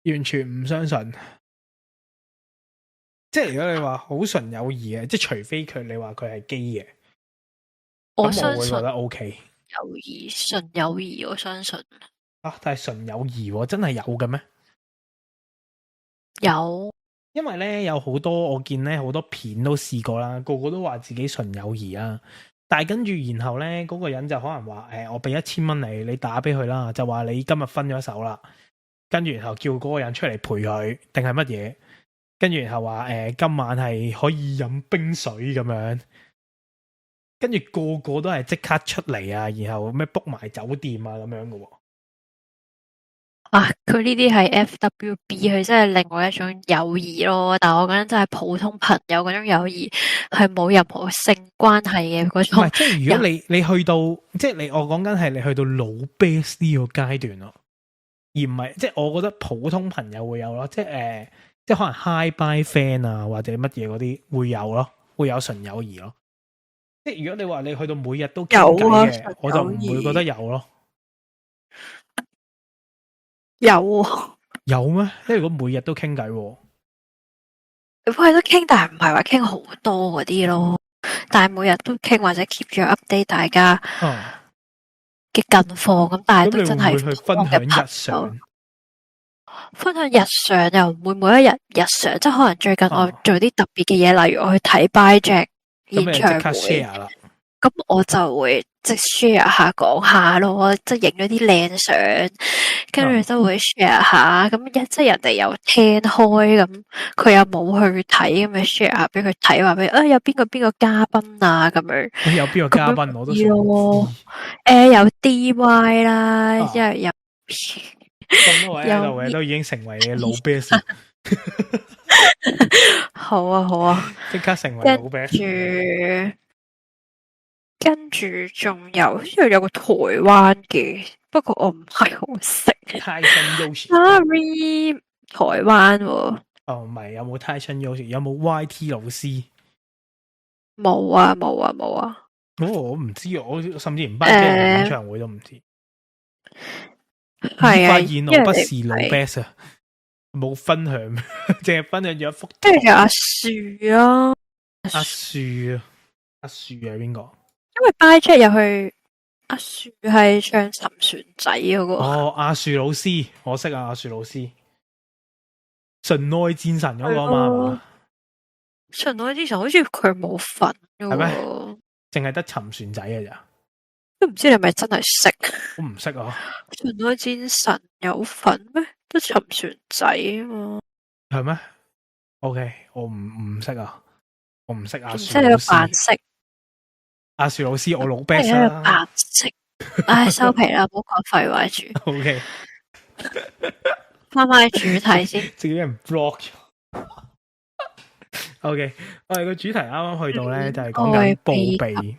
完全唔相信。即係如果你話好純友誼嘅，即係除非你話佢係基嘅，我相信會覺得 OK。友誼，純友誼，我相信。但係純友誼真係有嘅咩？有，因為咧有好多我見咧好多片都試過啦，個個都話自己純友誼啊，但係跟住然後咧嗰個人就可能話我俾1000蚊你打俾佢啦，就話你今日分咗手啦，跟住然後叫嗰個人出嚟陪佢，定係乜嘢？跟住然後話今晚係可以飲冰水咁樣，跟住個個都係即刻出嚟啊，然後咩 book 埋酒店啊咁樣嘅喎。佢呢啲係 FWB，佢真係另外一種友誼咯。但係我覺得真係普通朋友嗰種友誼，係冇任何性關係嘅嗰種。唔係，即係如果你去到，即係我講緊係你去到老 best 呢個階段咯，而唔係即係我覺得普通朋友會有咯，即係即係可能 hi bye friend 啊或者乜嘢嗰啲會有咯，會有純友誼咯。即係如果你話你去到每日都傾偈嘅，我就唔會覺得有咯。有咩？即係如果每日都傾偈，每日都傾，但係唔係話傾好多嗰啲咯。但係每日都傾或者 keep 住 update 大家嘅近況咁，但係都真係會去分享日常。分享日常又唔會每一日日常，即係可能最近我做啲特別嘅嘢，例如我去睇 ByJack 演唱會，咁我就會即係 share 下講下咯，即係影咗啲靚相，跟住都會 share 下，咁即係人哋又聽開，咁佢又冇去睇，咁咪 share 下俾佢睇，話俾有邊個嘉賓啊咁樣。有邊個嘉賓我都想知。有 DY 啦，因為有。咁多位喺度嘅都已經成為你嘅老 best。好啊，即刻成為老 best。跟住仲有，因為有個台灣嘅，不過我唔係好識。Sorry， 台灣喎。唔係，有冇 Tyson Yoshi？ 有冇 YT 老師？冇啊。我唔知，我甚至連班嘅演唱會都唔知。係啊，發現我不是老 best 啊，冇分享，淨係分享咗一幅。跟住阿樹啊，阿樹係邊個？因為 ByJack 入去，阿樹係唱沉船仔嗰個。阿樹老師，我識啊，阿樹老師，純愛戰神嗰個啊嘛。純愛戰神好似佢冇份嘅，係咩？淨係得沉船仔嘅咋？都唔知你係咪真係識？我唔識啊！純愛戰神有份咩？都沉船仔啊嘛。係咩 ？OK， 我唔識啊！我唔識阿樹老師。即係你個扮識。阿樹老師，我老 best 啦。你扮識。唉，收皮啦，唔好講廢話住。OK， 翻返主題先。自己人 block 咗。OK， 我哋個主題啱啱去到咧，就係講緊報備。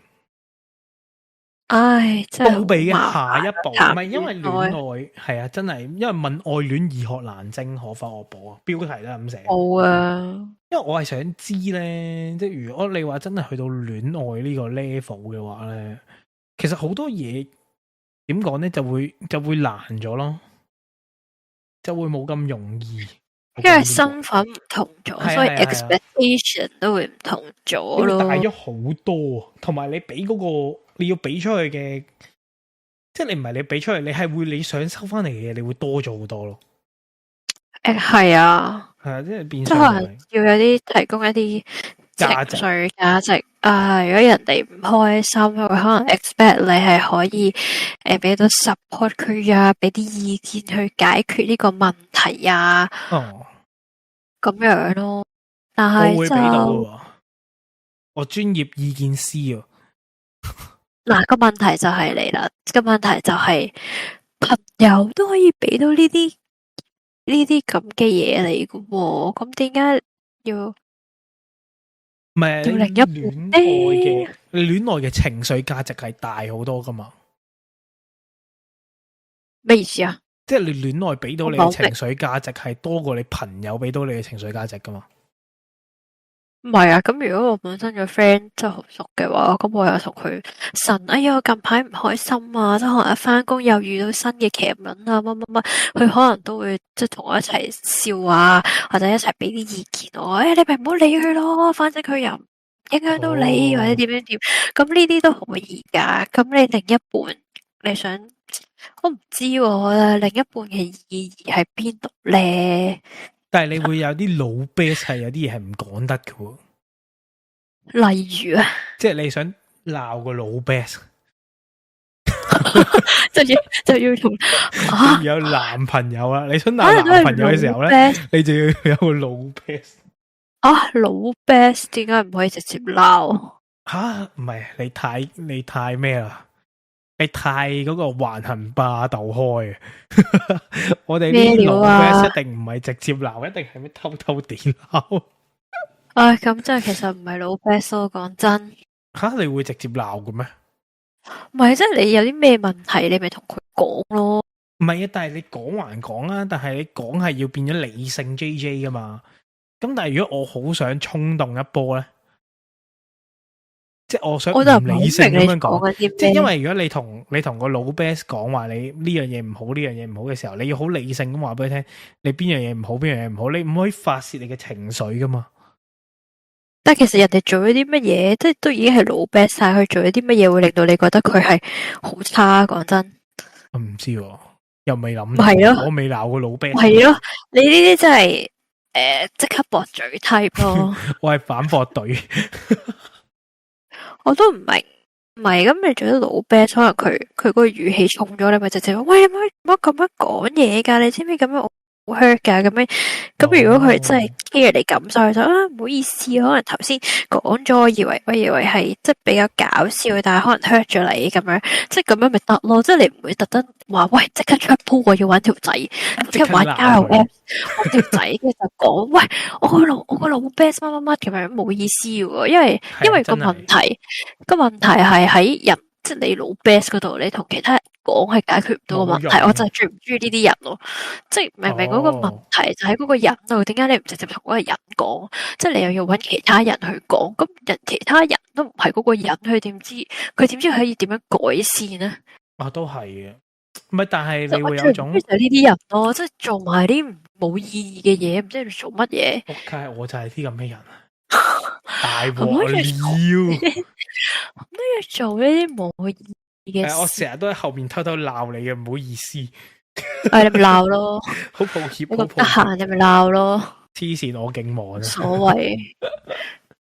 唉，真係報備嘅下一步，唔係因為戀愛係啊，真係因為問愛戀易學難精，可否我補啊？標題都係咁寫。好啊，因為我係想知咧，即係如果你話真係去到戀愛呢個 level 嘅話咧，其實好多嘢點講咧，就會難咗咯，就會冇咁容易。因為身份唔同咗，所以 expectation 都會唔同咗咯。大咗好多，同埋你俾嗰個你要俾出去嘅，即係你唔係你俾出去，你係會你想收翻嚟嘅嘢，你會多咗好多咯。係啊，係啊，即係變相，即係可能要有啲提供一啲情緒價值啊。如果人哋唔開心，佢可能 expect 你係可以俾到 support 佢啊，俾啲意見去解決呢個問題啊。咁樣咯，但係我會俾到嘅，我專業意見師啊。嗱，個問題就係嚟啦，個問題就係朋友都可以俾到呢啲咁嘅嘢嚟嘅喎，咁點解要唔係要另一半咧？你戀愛嘅情緒價值係大好多噶嘛？咩意思啊？即係你戀愛俾到你嘅情緒價值係多過你朋友俾到你嘅情緒價值噶嘛？唔係啊，咁如果我本身個 friend 真係好熟嘅話，咁我又同佢呻，哎呀，我近排唔開心啊，即係可能一翻工又遇到新嘅劇文啊，乜乜乜，佢可能都會即係同我一齊笑啊，或者一齊俾啲意見我，你咪唔好理佢咯，反正佢又唔影響到你，或者點樣點，咁呢啲都可以噶。咁你另一半，你想，我唔知喎，另一半嘅意義喺邊度咧？但係你會有啲老 best 係有啲嘢係唔講得嘅喎。例如啊，即係你想鬧個老 best，就要同有男朋友啦，你想鬧男朋友嘅時候咧，你就要有個老 best。老 best 點解唔可以直接鬧？唔係你太咩啦？你太嗰個橫行霸道開啊！我哋呢啲老 best 一定唔係直接鬧，一定係咩偷偷地鬧。咁即係其實唔係老 best 咯，講真。你會直接鬧嘅咩？唔係，即係你有啲咩問題，你咪同佢講咯。唔係啊，但係你講還講啊，但係你講係要變咗理性 JJ 噶嘛。咁但係如果我好想衝動一波咧？即係我想唔理性咁樣講，即係因為如果你同個老 best 講話你呢樣嘢唔好，呢樣嘢唔好嘅時候，你要好理性咁話俾佢聽，你邊樣嘢唔好，邊樣嘢唔好，你唔可以發洩你嘅情緒噶嘛。但係其實人哋做咗啲乜嘢，即係都已經係老 best 晒，佢做咗啲乜嘢會令到你覺得佢係好差？講真，我唔知喎，又未諗。係咯，我未鬧過老 best。係咯，你呢啲真係即刻駁嘴 type 咯。我係反駁隊。我都唔明，唔係咁你做咗老 best，可能佢嗰個語氣重咗，你咪直接話喂，唔好咁樣講嘢噶，你知唔知咁樣好 hurt 噶？咁樣咁如果佢真係 care 你感受，就唔好意思，可能頭先講咗，我以為係即係比較搞笑，但係可能 hurt 咗你咁樣，即係咁樣咪得咯，即係你唔會特登話喂，即刻出鋪，我要玩條仔，即係玩交友 app 玩條仔，跟住就講喂，我個老 best 乜乜乜咁樣，冇意思喎，因為個問題係喺人，即係你老 best 嗰度，你同其他人講係解決唔到個問題，我就係最唔中意呢啲人咯。即係明明嗰個問題就喺嗰個人度，點解你唔直接同嗰個人講？即係你又要搵其他人去講，咁其他人都唔係嗰個人，佢點知可以點樣改善呢？都係嘅，唔係，但係你會有種就係呢啲人咯，即係做埋啲冇意義嘅嘢，唔知你做乜嘢。OK，我就係啲咁嘅人啊！大鑊了，都要做呢啲冇意義嘅事。我成日都喺後面偷偷鬧你嘅，唔好意思。你咪鬧咯，好抱歉，我咁得閒你咪鬧咯。黐線，我勁忙啊！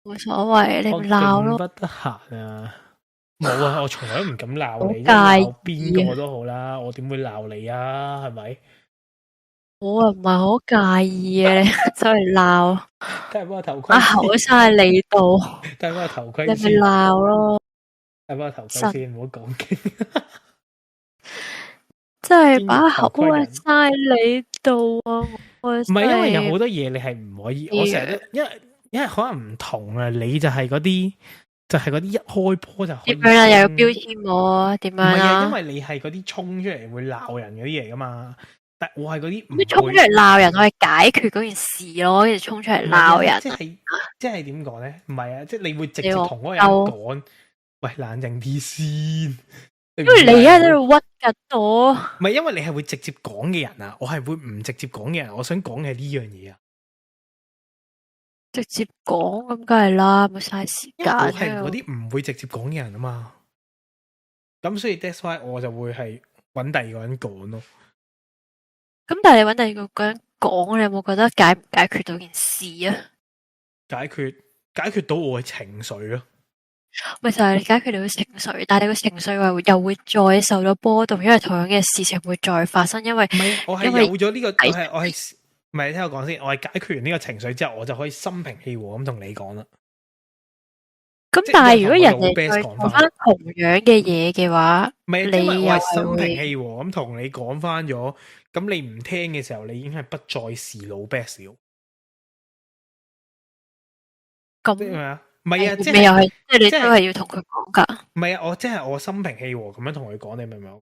冇所謂，你咪鬧咯。我不得閒啊！冇啊，我從來都唔敢鬧你，鬧邊個都好啦，我點會鬧你啊？係咪？我啊唔係好介意嘅，你走嚟鬧，戴翻個頭盔，口晒你度，戴翻個頭盔，你咪鬧咯，戴翻個頭盔先，唔好講經，真係把口晒你度啊！唔係因為有好多嘢你係唔可以，我成日都因為可能唔同啊，你就係嗰啲。就係嗰啲一開波就點樣啊？又有標籤我點樣啊？唔係啊，因為你係嗰啲衝出嚟會鬧人嗰啲嚟噶嘛。但我係嗰啲唔會衝出嚟鬧人，我係解決嗰件事咯。跟住衝出嚟鬧人，即係點講咧？唔係啊，即係你會直接同嗰個人講，喂，冷靜啲先。因為你而家喺度屈緊我。唔係，因為你係會直接講嘅人啊，我係會唔直接講嘅人。我想講嘅係呢樣嘢啊。直接講咁梗係啦，冇嘥時間。我係嗰啲唔會直接講嘅人啊嘛，咁所以 that's why 我就會係揾第二個人講咯。咁但係你揾第二個人講，你有冇覺得解唔解決到件事啊？解決到我嘅情緒咯。咪就係你解決到情緒，但係你個情緒又會再受到波動，因為同樣嘅事情會再發生。因為唔係我係有咗呢個，我係。唔係，你聽我講先，我係解決完呢個情緒之後，我就可以心平氣和咁同你講啦。咁但係如果人老哋 best 再講翻做翻同樣嘅嘢嘅話，唔係，因為你又我係心平係會氣和咁同你講翻咗，咁你唔聽嘅時候，你已經係不再是老 best 了。即係咁咩啊？唔係啊，即你又係係即係你都即係係要同佢講噶。唔係啊？我即係我心平氣和咁樣同佢講，你明唔明？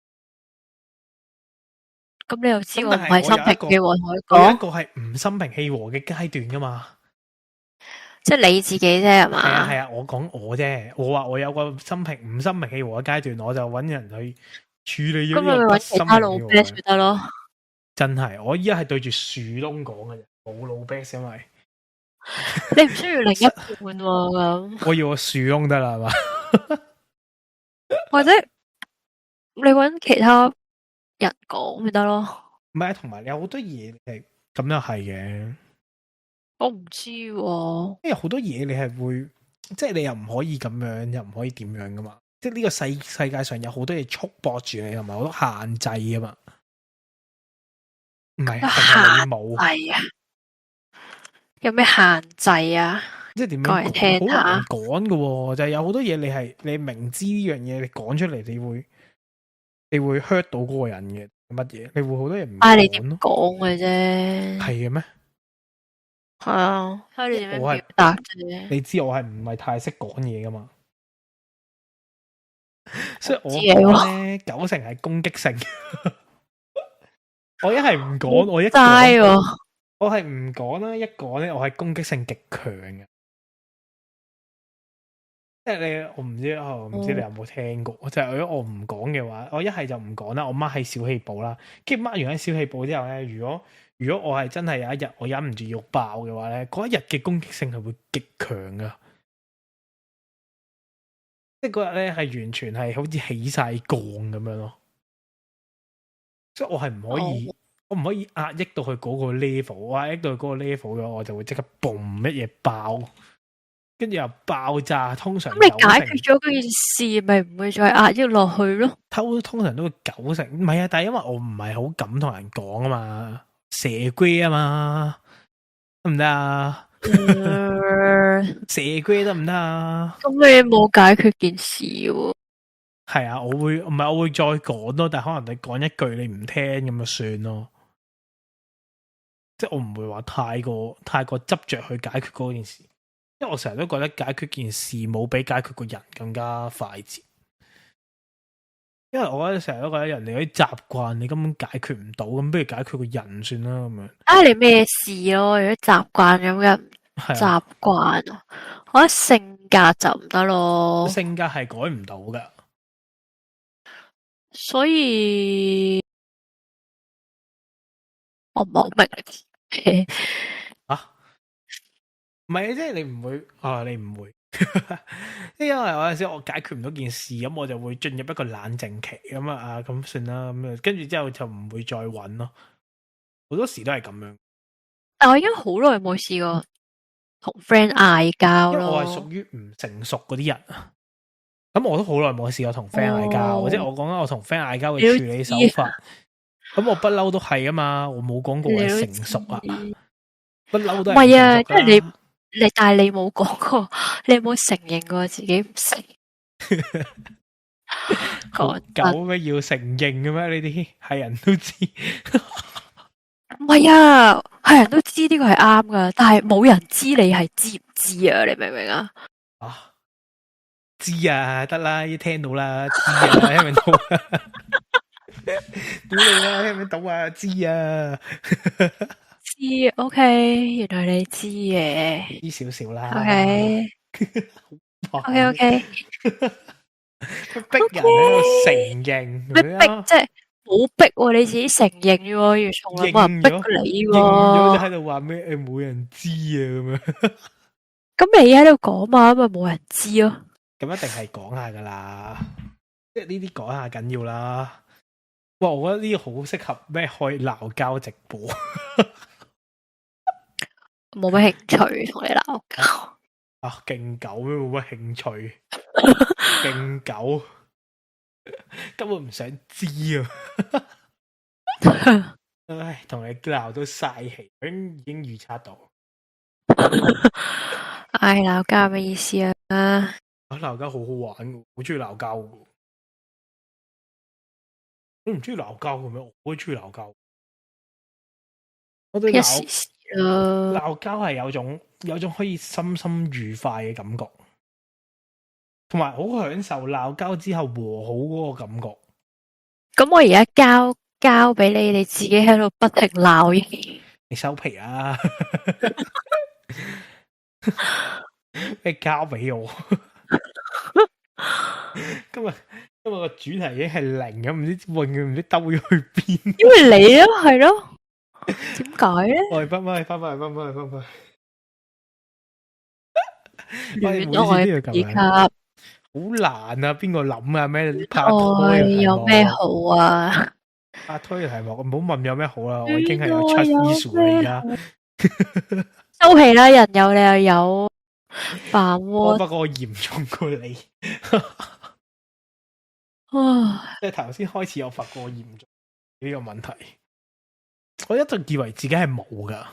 咁你又知咁我唔係心但係我有一個平氣和同佢講，我有一個係唔心平氣和嘅階段噶嘛。即係你自己啫係係啊係嘛？啊，我講我啫，我話我有個唔心平氣和嘅階段，我就揾人去處理咗咁你咪呢個不揾其他老心平氣和 best 嘅。咪得咯。真係，我依家係對住樹窿講嘅啫，冇老 best，因為你唔需要另一半喎咁，我要個樹窿得啦，係嘛？或者你揾其他人講咪得咯。唔係啊，同埋你有好多嘢係咁又係嘅，我唔知喎，因為好多嘢你係會，即係你又唔可以咁樣，又唔可以點樣噶嘛。即係呢個世界上有好多嘢束縛住你，同埋好多限制噶嘛。唔係，定係你冇？係啊，有咩限制啊？即係點講嚟聽樣？好難下。講噶喎，就係有好多嘢你明知呢樣嘢，你講出嚟，你會 hurt 到嗰個人嘅乜嘢？你會好多嘢唔睇你點講咯。講嘅啫。係嘅咩？係啊，睇你點樣我係表達啫。你知我係唔係太識講嘢噶嘛？所以我知你喎講咧9成係攻擊性。我一係唔講，我一齋講，喎。我係唔講啦。一講咧，我係攻擊性極強嘅。即係你，我唔知唔知你有冇聽過？就係如果我唔講嘅話，我一係就唔講啦。我掹喺小氣簿啦，跟住掹完喺小氣簿之後咧，如果我係真係有一日我忍唔住要爆嘅話咧，嗰一日嘅攻擊性係會極強噶。即係嗰日咧係完全係好似起晒槓咁樣咯。所以我係唔可以，我唔可以壓抑到去嗰個 level。我壓抑到去嗰個 level 嘅話，我就會即刻嘣一嘢爆。跟住又爆炸，通常咁你解決咗嗰件事，咪唔會再壓抑落去咯？通常都會90%，唔係啊，但係因為我唔係好敢同人講啊嘛，蛇龜啊嘛，得唔得啊？蛇龜得唔得啊？咁你冇解決件事喎？係啊，我會再講咯，但係可能你講一句你唔聽咁就算咯，即係我唔會話太過執着去解決嗰件事。因為我成日都覺得解決件事冇比解決個人更加快捷，因為我成日都覺得人哋嗰啲習慣你根本解決唔到，咁不如解決個人算啦咁樣。你咩事咯？如果習慣咁嘅習慣啊，我覺得性格就唔得咯。性格係改唔到噶，所以我唔係好明。啊？唔係，即係你唔會啊？你唔會，因為有陣時我解決唔到件事，咁我就會進入一個冷靜期，咁啊咁算啦，咁啊跟住之後就唔會再揾咯。好多時都係咁樣。但我已經好耐冇試過同 friend 嗌交咯。因為我係屬於唔成熟嗰啲人啊，咁我都好耐冇試過同 friend 嗌交，即係我講緊我同 friend 嗌交嘅處理手法。咁我不嬲都係啊嘛，我冇講過我係成熟啊，不嬲都係唔係啊，成熟㗎啦。但係你冇講過，你冇承認過自己唔成。講狗咩要承認嘅咩？呢啲係人都知。唔係啊，係人都知呢個係啱噶，但係冇人知你係知唔知啊？你明唔明啊？啊，知啊，得啦，一聽到啦，知啊，聽唔到啊？屌你啦，聽唔到啊？知啊，知，OK，原來你知嘅，知少少啦。OK，逼人喺度承認，咩逼啫？冇逼喎，你自己承認啫喎，要從來冇人逼你喎。認咗喺度話咩？冇人知啊咁樣。咁你喺度講嘛，咁咪冇人知咯。咁一定係講下噶啦，即係呢啲講下緊要啦。哇，我覺得呢個好適合咩開鬧交直播。冇乜興趣同你鬧交。啊，勁狗咩？冇乜興趣，勁狗，根本唔想知啊！唉，同你鬧都嘥氣，已經預測到。唉，鬧交咩意思啊？鬧交好好玩嘅，好中意鬧交嘅。你唔中意鬧交嘅咩？我好中意鬧交。我對一時時啦。鬧交係有種可以心心愉快嘅感覺，同埋好享受鬧交之後和好嗰個感覺。咁我而家交俾你，你自己喺度不停鬧嘢。你收皮啊！你交俾我。今日個主題已經係零咁，唔知永遠唔知兜咗去邊。因為你咯，係咯。點解咧？我哋翻返去。戀愛以及好難啊！邊個諗啊？咩拍拖嘅題目有咩好啊？拍拖嘅題目，唔好問有咩好啦，我已經係有出 issue 啦而家。收皮啦，人有你又有飯不鍋。過我嚴重過你。即係頭先開始有發覺我嚴重呢個問題。我一直以為自己係冇噶，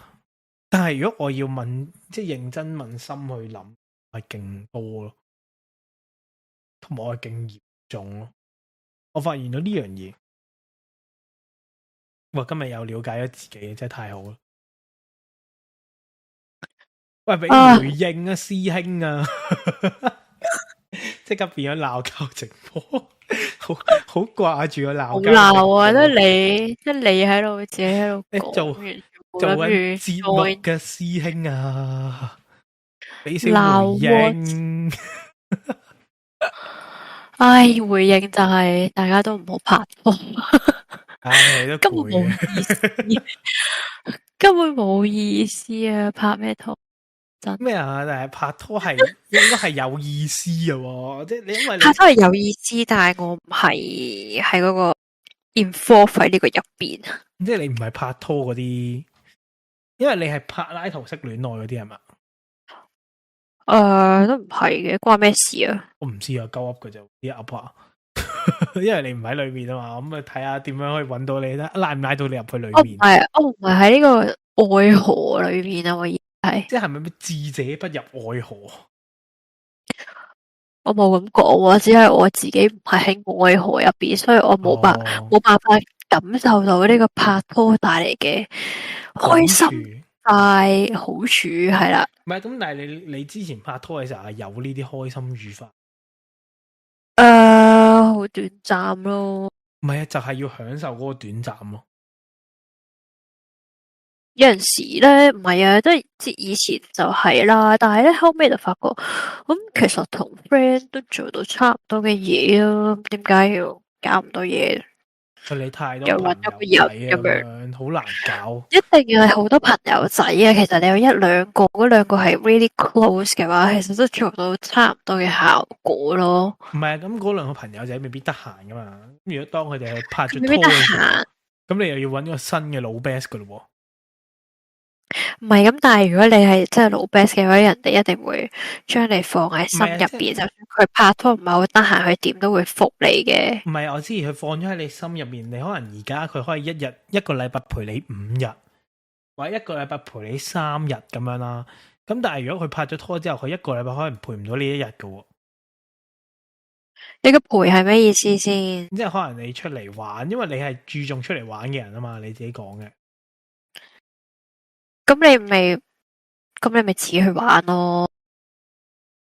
但係如果我要問，即係認真問心去諗，係勁多咯，同埋我係勁嚴重咯。我發現咗呢樣嘢，哇！今日又了解咗自己，真係太好啦。喂，俾回應啊，師兄啊！即刻變咗鬧交直播，好掛住個鬧交。鬧啊！得你喺度，自己喺度做緊節目嘅師兄啊，俾少回應。唉，回應就係大家都唔好拍拖。唉，都根本冇意思，根本冇意思啊！拍咩拖？咩啊？但係拍拖係應該係有意思嘅，即係你因為拍拖係有意思，但係我唔係喺嗰個 involve 喺呢個入邊。即係你唔係拍拖嗰啲，因為你係柏拉圖式戀愛嗰啲係嘛？都唔係嘅，關咩事啊？我唔知啊，鳩噏嘅就啲噏啊，因為你唔喺裏面啊嘛，咁啊睇下點樣可以搵到你咧，拉唔拉到你入去裏面？我唔係喺呢個愛河裏面啊，我而係即係咪咩智者不入愛河？我冇咁講，只係我自己唔係喺愛河入邊，所以我冇辦法感受到呢個拍拖帶嚟嘅開心快好處係啦。唔係咁，但係你之前拍拖嘅時候係有呢啲開心愉快？好短暫咯。唔係啊，就係要享受嗰個短暫咯。有陣時咧，唔係啊，即係以前就係啦，但係咧後尾就發覺，咁其實同 friend 都做到差唔多嘅嘢啊，點解要搞咁多嘢？你太多又揾一個人咁樣，好難搞。一定要係好多朋友仔啊！其實你有一兩個，嗰兩個係 really close 嘅話，其實都做到差唔多嘅效果咯。唔係啊，咁嗰兩個朋友仔未必得閒噶嘛。如果當佢哋係拍咗拖，未必得閒，咁你又要揾個新嘅老 best 噶咯？唔係咁，但係如果你係真係老 best 嘅話，人哋一定會將你放喺心入邊。就算佢拍拖唔係好得閒，佢點都會覆你嘅。唔係，我知佢放咗喺你心入面。你可能而家佢可以一個禮拜陪你5日，或者一個禮拜陪你3日咁樣啦。咁但係如果佢拍咗拖之後，佢一個禮拜可能陪唔到你1日噶。你個陪係咩意思先？即係可能你出嚟玩，因為你係注重出嚟玩嘅人啊嘛，你自己講嘅。咁你咪自己去玩咯。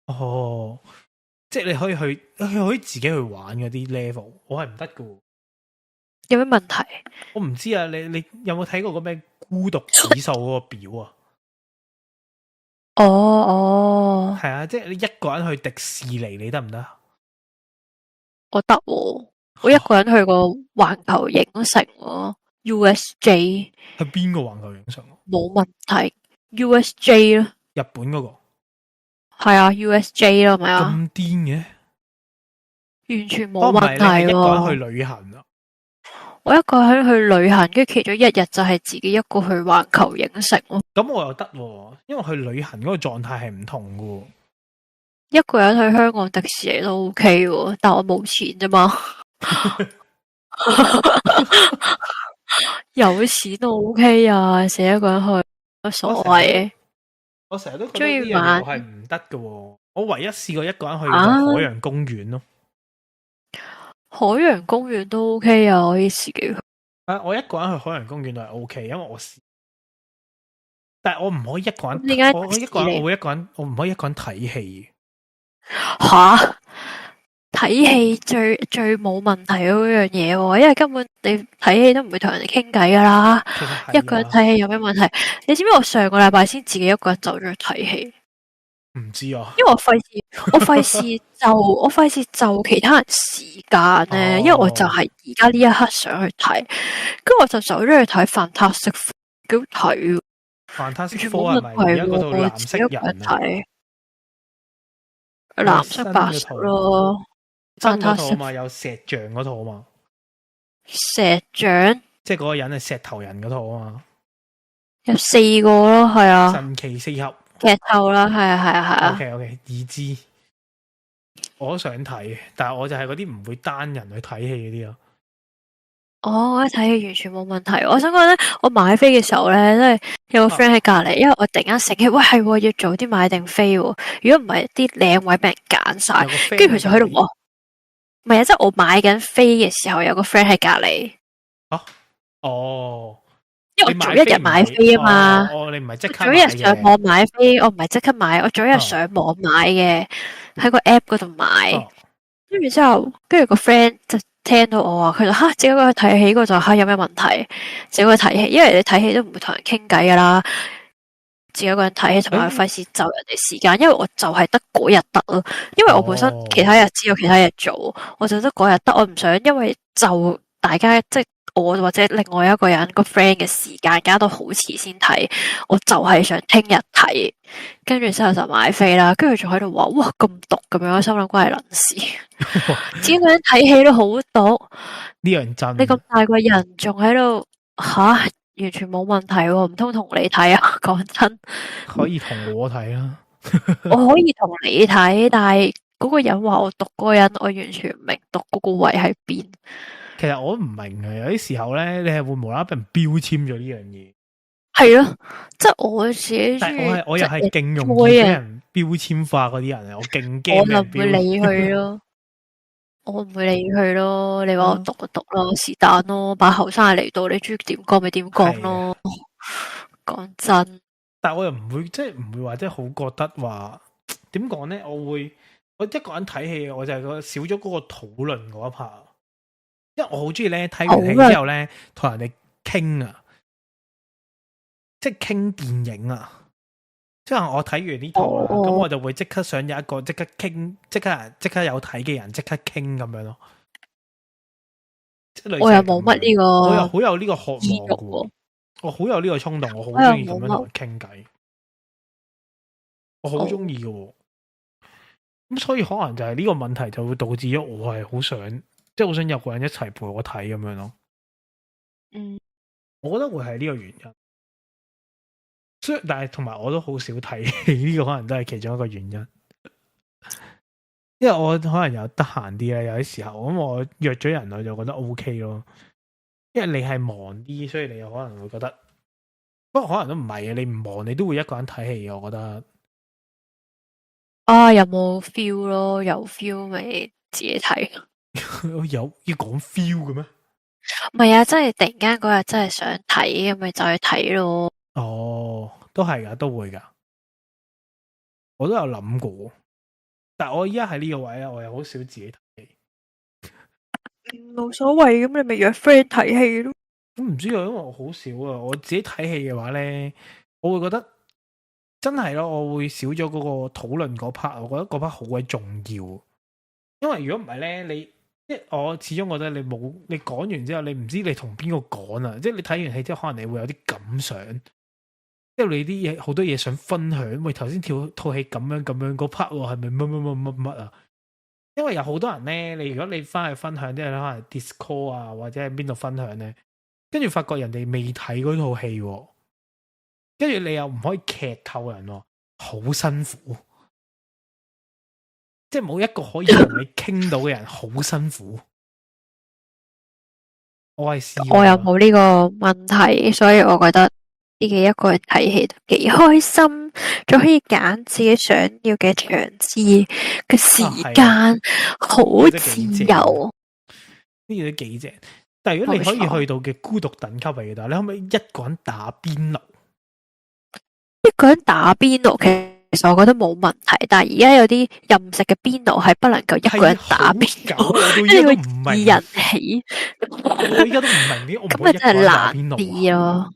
哦，即係你可以自己去玩嗰啲 level，我係唔得噶。有咩問題？我唔知啊，你有冇睇過個咩孤獨指數嗰個表啊？哦，係啊，即係你一個人去迪士尼，你得唔得？我得喎，我一個人去過環球影城喎，USJ。係邊個環球影城？冇問題 ，USJ 咯。日本嗰個？係啊，USJ 咯，係咪啊？咁癲嘅？完全冇問題喎。一個人去旅行啊？我一個人去旅行，跟住其中1日就係自己一個去環球影城咯。咁我又得喎，因為去旅行嗰個狀態係唔同噶。一個人去香港迪士尼都 OK 喎，但我冇錢啫嘛。有錢都 OK 啊，自己一個人去乜所謂？我成日都覺得呢樣嘢係唔得噶。我唯一試過一個人去嘅就係海洋公園咯。海洋公園都 OK 啊，可以自己去。我一個人去海洋公園都係 OK，因為我試，但係我唔可以一個人。點解我一個人，我會一個人，我唔可以一個人睇戲。吓？睇戲最冇問題嗰樣嘢喎，因為根本你睇戲都唔會同人哋傾偈噶啦。一個人睇戲有咩問題？你知唔知我上個禮拜先自己一個人走咗去睇戲？唔知啊，因為我費事就其他人時間咧，因為我就係而家呢一刻想去睇，跟住我就走咗去睇《Fantastic Four》，幾好睇。Fantastic Four 係咪而家嗰套藍色人啊？藍色白色咯。新嗰套嘛，有石像嗰套嘛。石像？即係嗰個人係石頭人嗰套啊嘛。有4個咯，係啊。神奇四俠。劇透啦，係啊。OK， 已知。我都想睇，但係我就係嗰啲唔會單人去睇戲嗰啲咯。我覺得睇戲完全冇問題。我想講咧，我買飛嘅時候咧，即係有個 friend 喺隔籬，因為我突然間醒起，喂係要早啲買定飛，如果唔係啲靚位俾人揀晒，跟住佢就喺度話，唔係啊，即係我買緊飛嘅時候，有個 friend 喺隔籬。哦。因為我早一日買飛啊嘛。你唔係即刻早一日上網買飛，我唔係即刻買，我早一日上網買嘅，喺個 app 嗰度買。跟住之後，跟住個 friend 就聽到我話，佢就自己一個人睇戲，嗰就有咩問題？自己一個人睇戲，因為你睇戲都唔會同人傾偈噶啦，自己一個人睇戲同埋費事就人哋時間，因為我就係得嗰日得咯，因為我本身其他日子有其他嘢做，我就得嗰日得，我唔想因為就大家即係我或者另外一個人個 friend 嘅時間加到好遲先睇，我就係想聽日睇，跟住之後就買飛啦，跟住仲喺度話哇咁毒咁樣，我心諗關係撚事，自己一個人睇戲都好毒，呢樣真。你咁大個人仲喺度完全冇問題喎，唔通同你睇啊？講真，可以同我睇啦，我可以同你睇，但係嗰個人話我毒嗰個人，我完全唔明毒嗰個位喺邊。其實我唔明嘅，有啲時候咧，你係會無啦啦俾人標籤咗呢樣嘢。係咯，即係我自己。但係我又係勁容易俾人標籤化嗰啲人啊！我勁驚。我就唔會理佢咯，我唔會理佢咯。你話我讀就讀咯，是但咯，把後生嚟到，你中意點講咪點講咯。講真，但係我又唔會，即係唔會話，即係好覺得話點講咧？我一個人睇戲，我就係個少咗嗰個討論嗰一 part。因為我好中意咧睇完戲之後咧，同人哋傾啊，即係傾電影啊。即係我睇完呢套啦，咁我就會即刻想有一個即刻傾，即刻有睇嘅人即刻傾咁樣咯。我又冇乜呢個，我又好有呢個渴望嘅，我好有呢個衝動，我好中意咁樣同人傾偈，我好中意嘅。咁所以可能就係呢個問題就會導致咗我係好想。即係好想有個人一齊陪我睇咁樣咯，我覺得會係呢個原因。所以但係同埋我都好少睇戲，呢個可能都係其中一個原因。因為我可能有得閒啲咧，有啲時候咁我約咗人我就覺得 OK 咯。因為你係忙啲，所以你又可能會覺得，不過可能都唔係嘅。你唔忙你都會一個人睇戲，我覺得。有冇 feel 咯？有 feel 咪自己睇。有要講 feel 嘅咩？唔係啊，真係突然間嗰日真係想睇，咁咪就去睇咯。哦，都係噶，都會噶。我都有諗過，但係我依家喺呢個位咧，我又好少自己睇戲。冇所謂，咁你咪約 friend 睇戲咯。咁唔知啊，因為我好少啊。我自己睇戲嘅話咧，我會覺得真係咯，我會少咗嗰個討論嗰 part。我覺得嗰 part 好鬼重要，因為如果唔係咧，你。即係我始終覺得你講完之後，你唔知你同邊個講啊！即係你睇完戲之後，可能你會有啲感想，即係你啲嘢好多嘢想分享。喂，頭先套戲咁樣嗰 part 係咪乜啊？因為有好多人咧，如果你翻去分享，即係可能 Discord 啊，或者喺邊度分享咧，跟住發覺人哋未睇嗰套戲，跟住你又唔可以劇透人，好辛苦。即係冇一個可以同你傾到嘅人，好辛苦。我係試過，我又冇呢個問題，所以我覺得己一個人睇戲都幾開心，仲可以揀自己想要嘅場次嘅時間，好自由。呢嘢都幾正。但係如果你可以去到嘅孤獨等級嚟嘅，但係你可唔可以一個人打邊爐？一個人打邊爐其實我覺得冇問題，但係而家有啲任食嘅邊爐係不能夠一個人打邊爐，因為唔二人起。我依家都唔明點，我唔可以一個人打邊爐啊！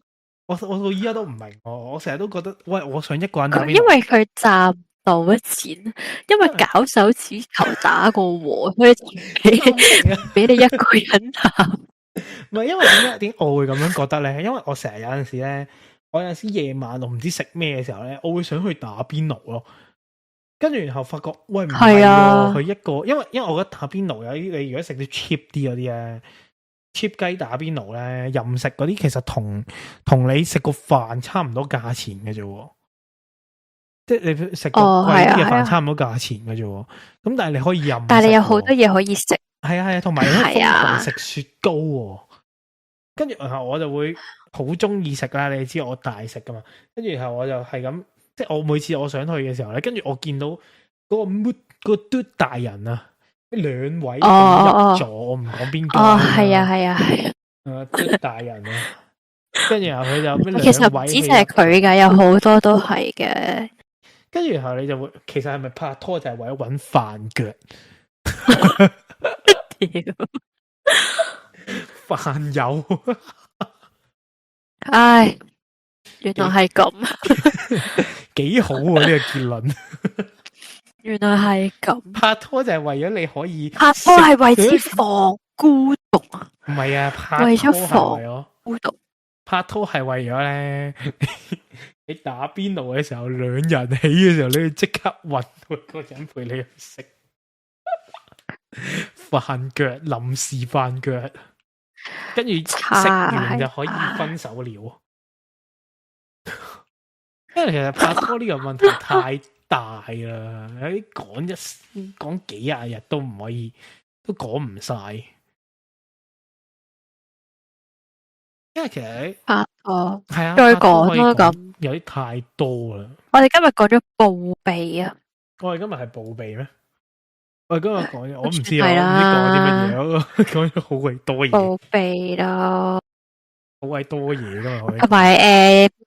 我到依家都唔明，我成日都覺得，喂，我想一個人打邊爐，因為佢賺唔到錢，因為搞手指球打過和，所以俾你一個人打。唔係因為點我會咁樣覺得咧？因為我成日有陣時咧，我有陣時夜晚我唔知食咩嘅時候咧，我會想去打邊爐咯。跟住然後發覺，喂，唔係喎，佢一個，因為我覺得打邊爐有啲，你如果食啲 cheap 啲嗰啲咧，cheap 雞打邊爐咧，任食嗰啲其實同你食個飯差唔多價錢嘅啫。即係你食個貴啲嘅飯差唔多價錢嘅啫。咁但係你可以任，但係你有好多嘢可以食。係啊，同埋瘋狂食雪糕喎。跟住然後我就會好中意食啦，你知我大食噶嘛。跟住然後我就係咁，即係我每次我想去嘅時候咧，跟住我見到嗰個嘟大人啊，兩位入座，我唔講邊個。係啊。嘟大人啊，跟住然後佢就其實唔止就係佢噶，有好多都係嘅。跟住然後你就會，其實係咪拍拖就係為咗搵飯腳？飯友，唉，原來係咁，幾好啊呢個結論。原來係咁，拍拖就係為咗你可以，拍拖係為咗防孤獨啊！唔係啊，拍拖為咗防孤獨，拍拖係為咗咧，你打邊爐嘅時候，兩人起嘅時候，你要即刻搵個人陪你去食飯腳，臨時飯腳，跟住食完就可以分手了。因為其實拍拖呢個問題太大啦，你講幾廿日都唔可以，都講唔晒。因為其實拍拖係啊，再講咯，咁有啲太多啦。我哋今日講咗報備啊，我哋今日係報備咩？我哋今日講咗，我唔知啊，唔知講啲乜嘢，講咗好鬼多嘢。報備咯，好鬼多嘢噶嘛，同埋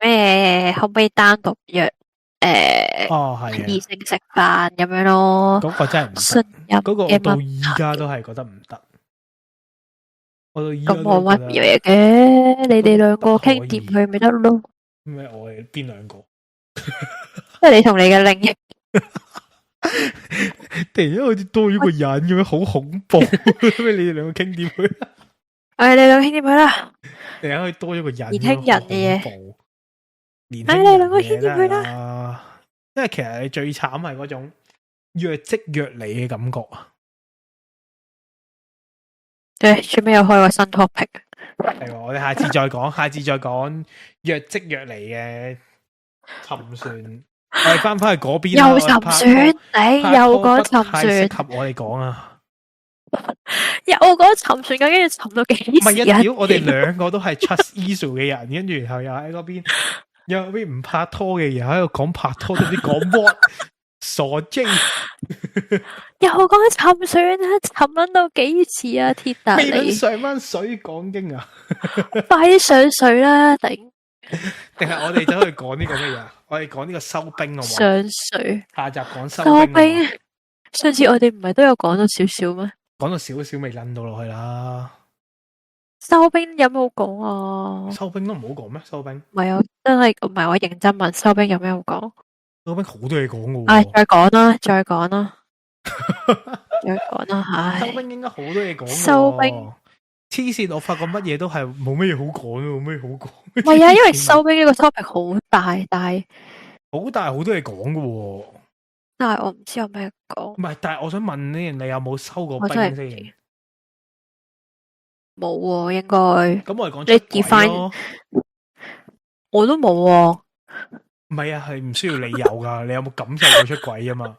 咩？可唔可以單獨約係異性食飯咁樣咯？嗰個真係唔得，嗰個我到而家都係覺得唔得。咁冇乜嘢嘅，你哋兩個傾掂佢咪得咯？咩？我哋邊兩個？即係你同你嘅另一突然間好似多咗個人咁樣，好恐怖。咩？你哋兩個傾掂佢？你兩個傾掂佢啦。突然間可以多咗個人，年輕人嘅嘢。你兩個傾掂佢啦。因為其實你最慘係嗰種若即若離嘅感覺啊。對，最尾又開個新 topic。係我哋下次再講，下次再講若即若離嘅沉船。我哋翻去嗰邊又沉船，又講沉船，適合我哋講啊！又講沉船，究竟要沉到幾時？唔係啊！屌，我哋兩個都係 trust issue 嘅人，跟住然後又喺嗰邊，有邊唔拍拖嘅人喺度講拍拖，都唔知講 what 傻精。又講沉船啊！沉撚到幾時啊？鐵達尼未上翻水講經啊！快啲上水啦！頂！定係我哋走去講呢個乜嘢？我哋講呢個收兵啊！上水，下集講收兵。上次我哋唔係都有講到少少咩？講到少少未撚到落去啦。收兵有冇講啊？收兵都唔好講咩？收兵唔係啊，真係唔係我認真問，收兵有咩好講？收兵好多嘢講嘅喎。再講啦，再講啦，再講啦，唉！收兵應該好多嘢講。收兵。黐線！我發覺乜嘢都係冇乜嘢好講，冇乜嘢好講。唔係啊，因為收兵呢個 topic 好大，但係好大好多嘢講嘅。但係我唔知有咩講。唔係，但係我想問呢，你有冇收過兵先？冇喎，應該。咁我哋講你 define，我都冇喎。唔係啊，係唔需要理由噶。你有冇感受過出軌啊嘛？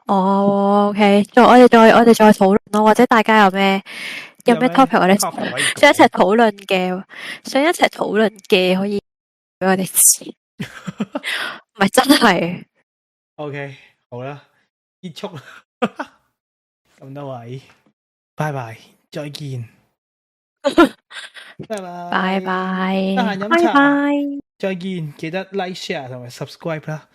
哦，OK，我哋再討論咯，或者大家有咩 topic 我哋想一齊討論嘅，可以俾我哋知，唔係真係。OK，好啦，結束啦，咁多位，拜拜，再見，拜拜，拜拜，得閒飲拜茶，拜。再見，記得 like、share 同埋 subscribe 啦。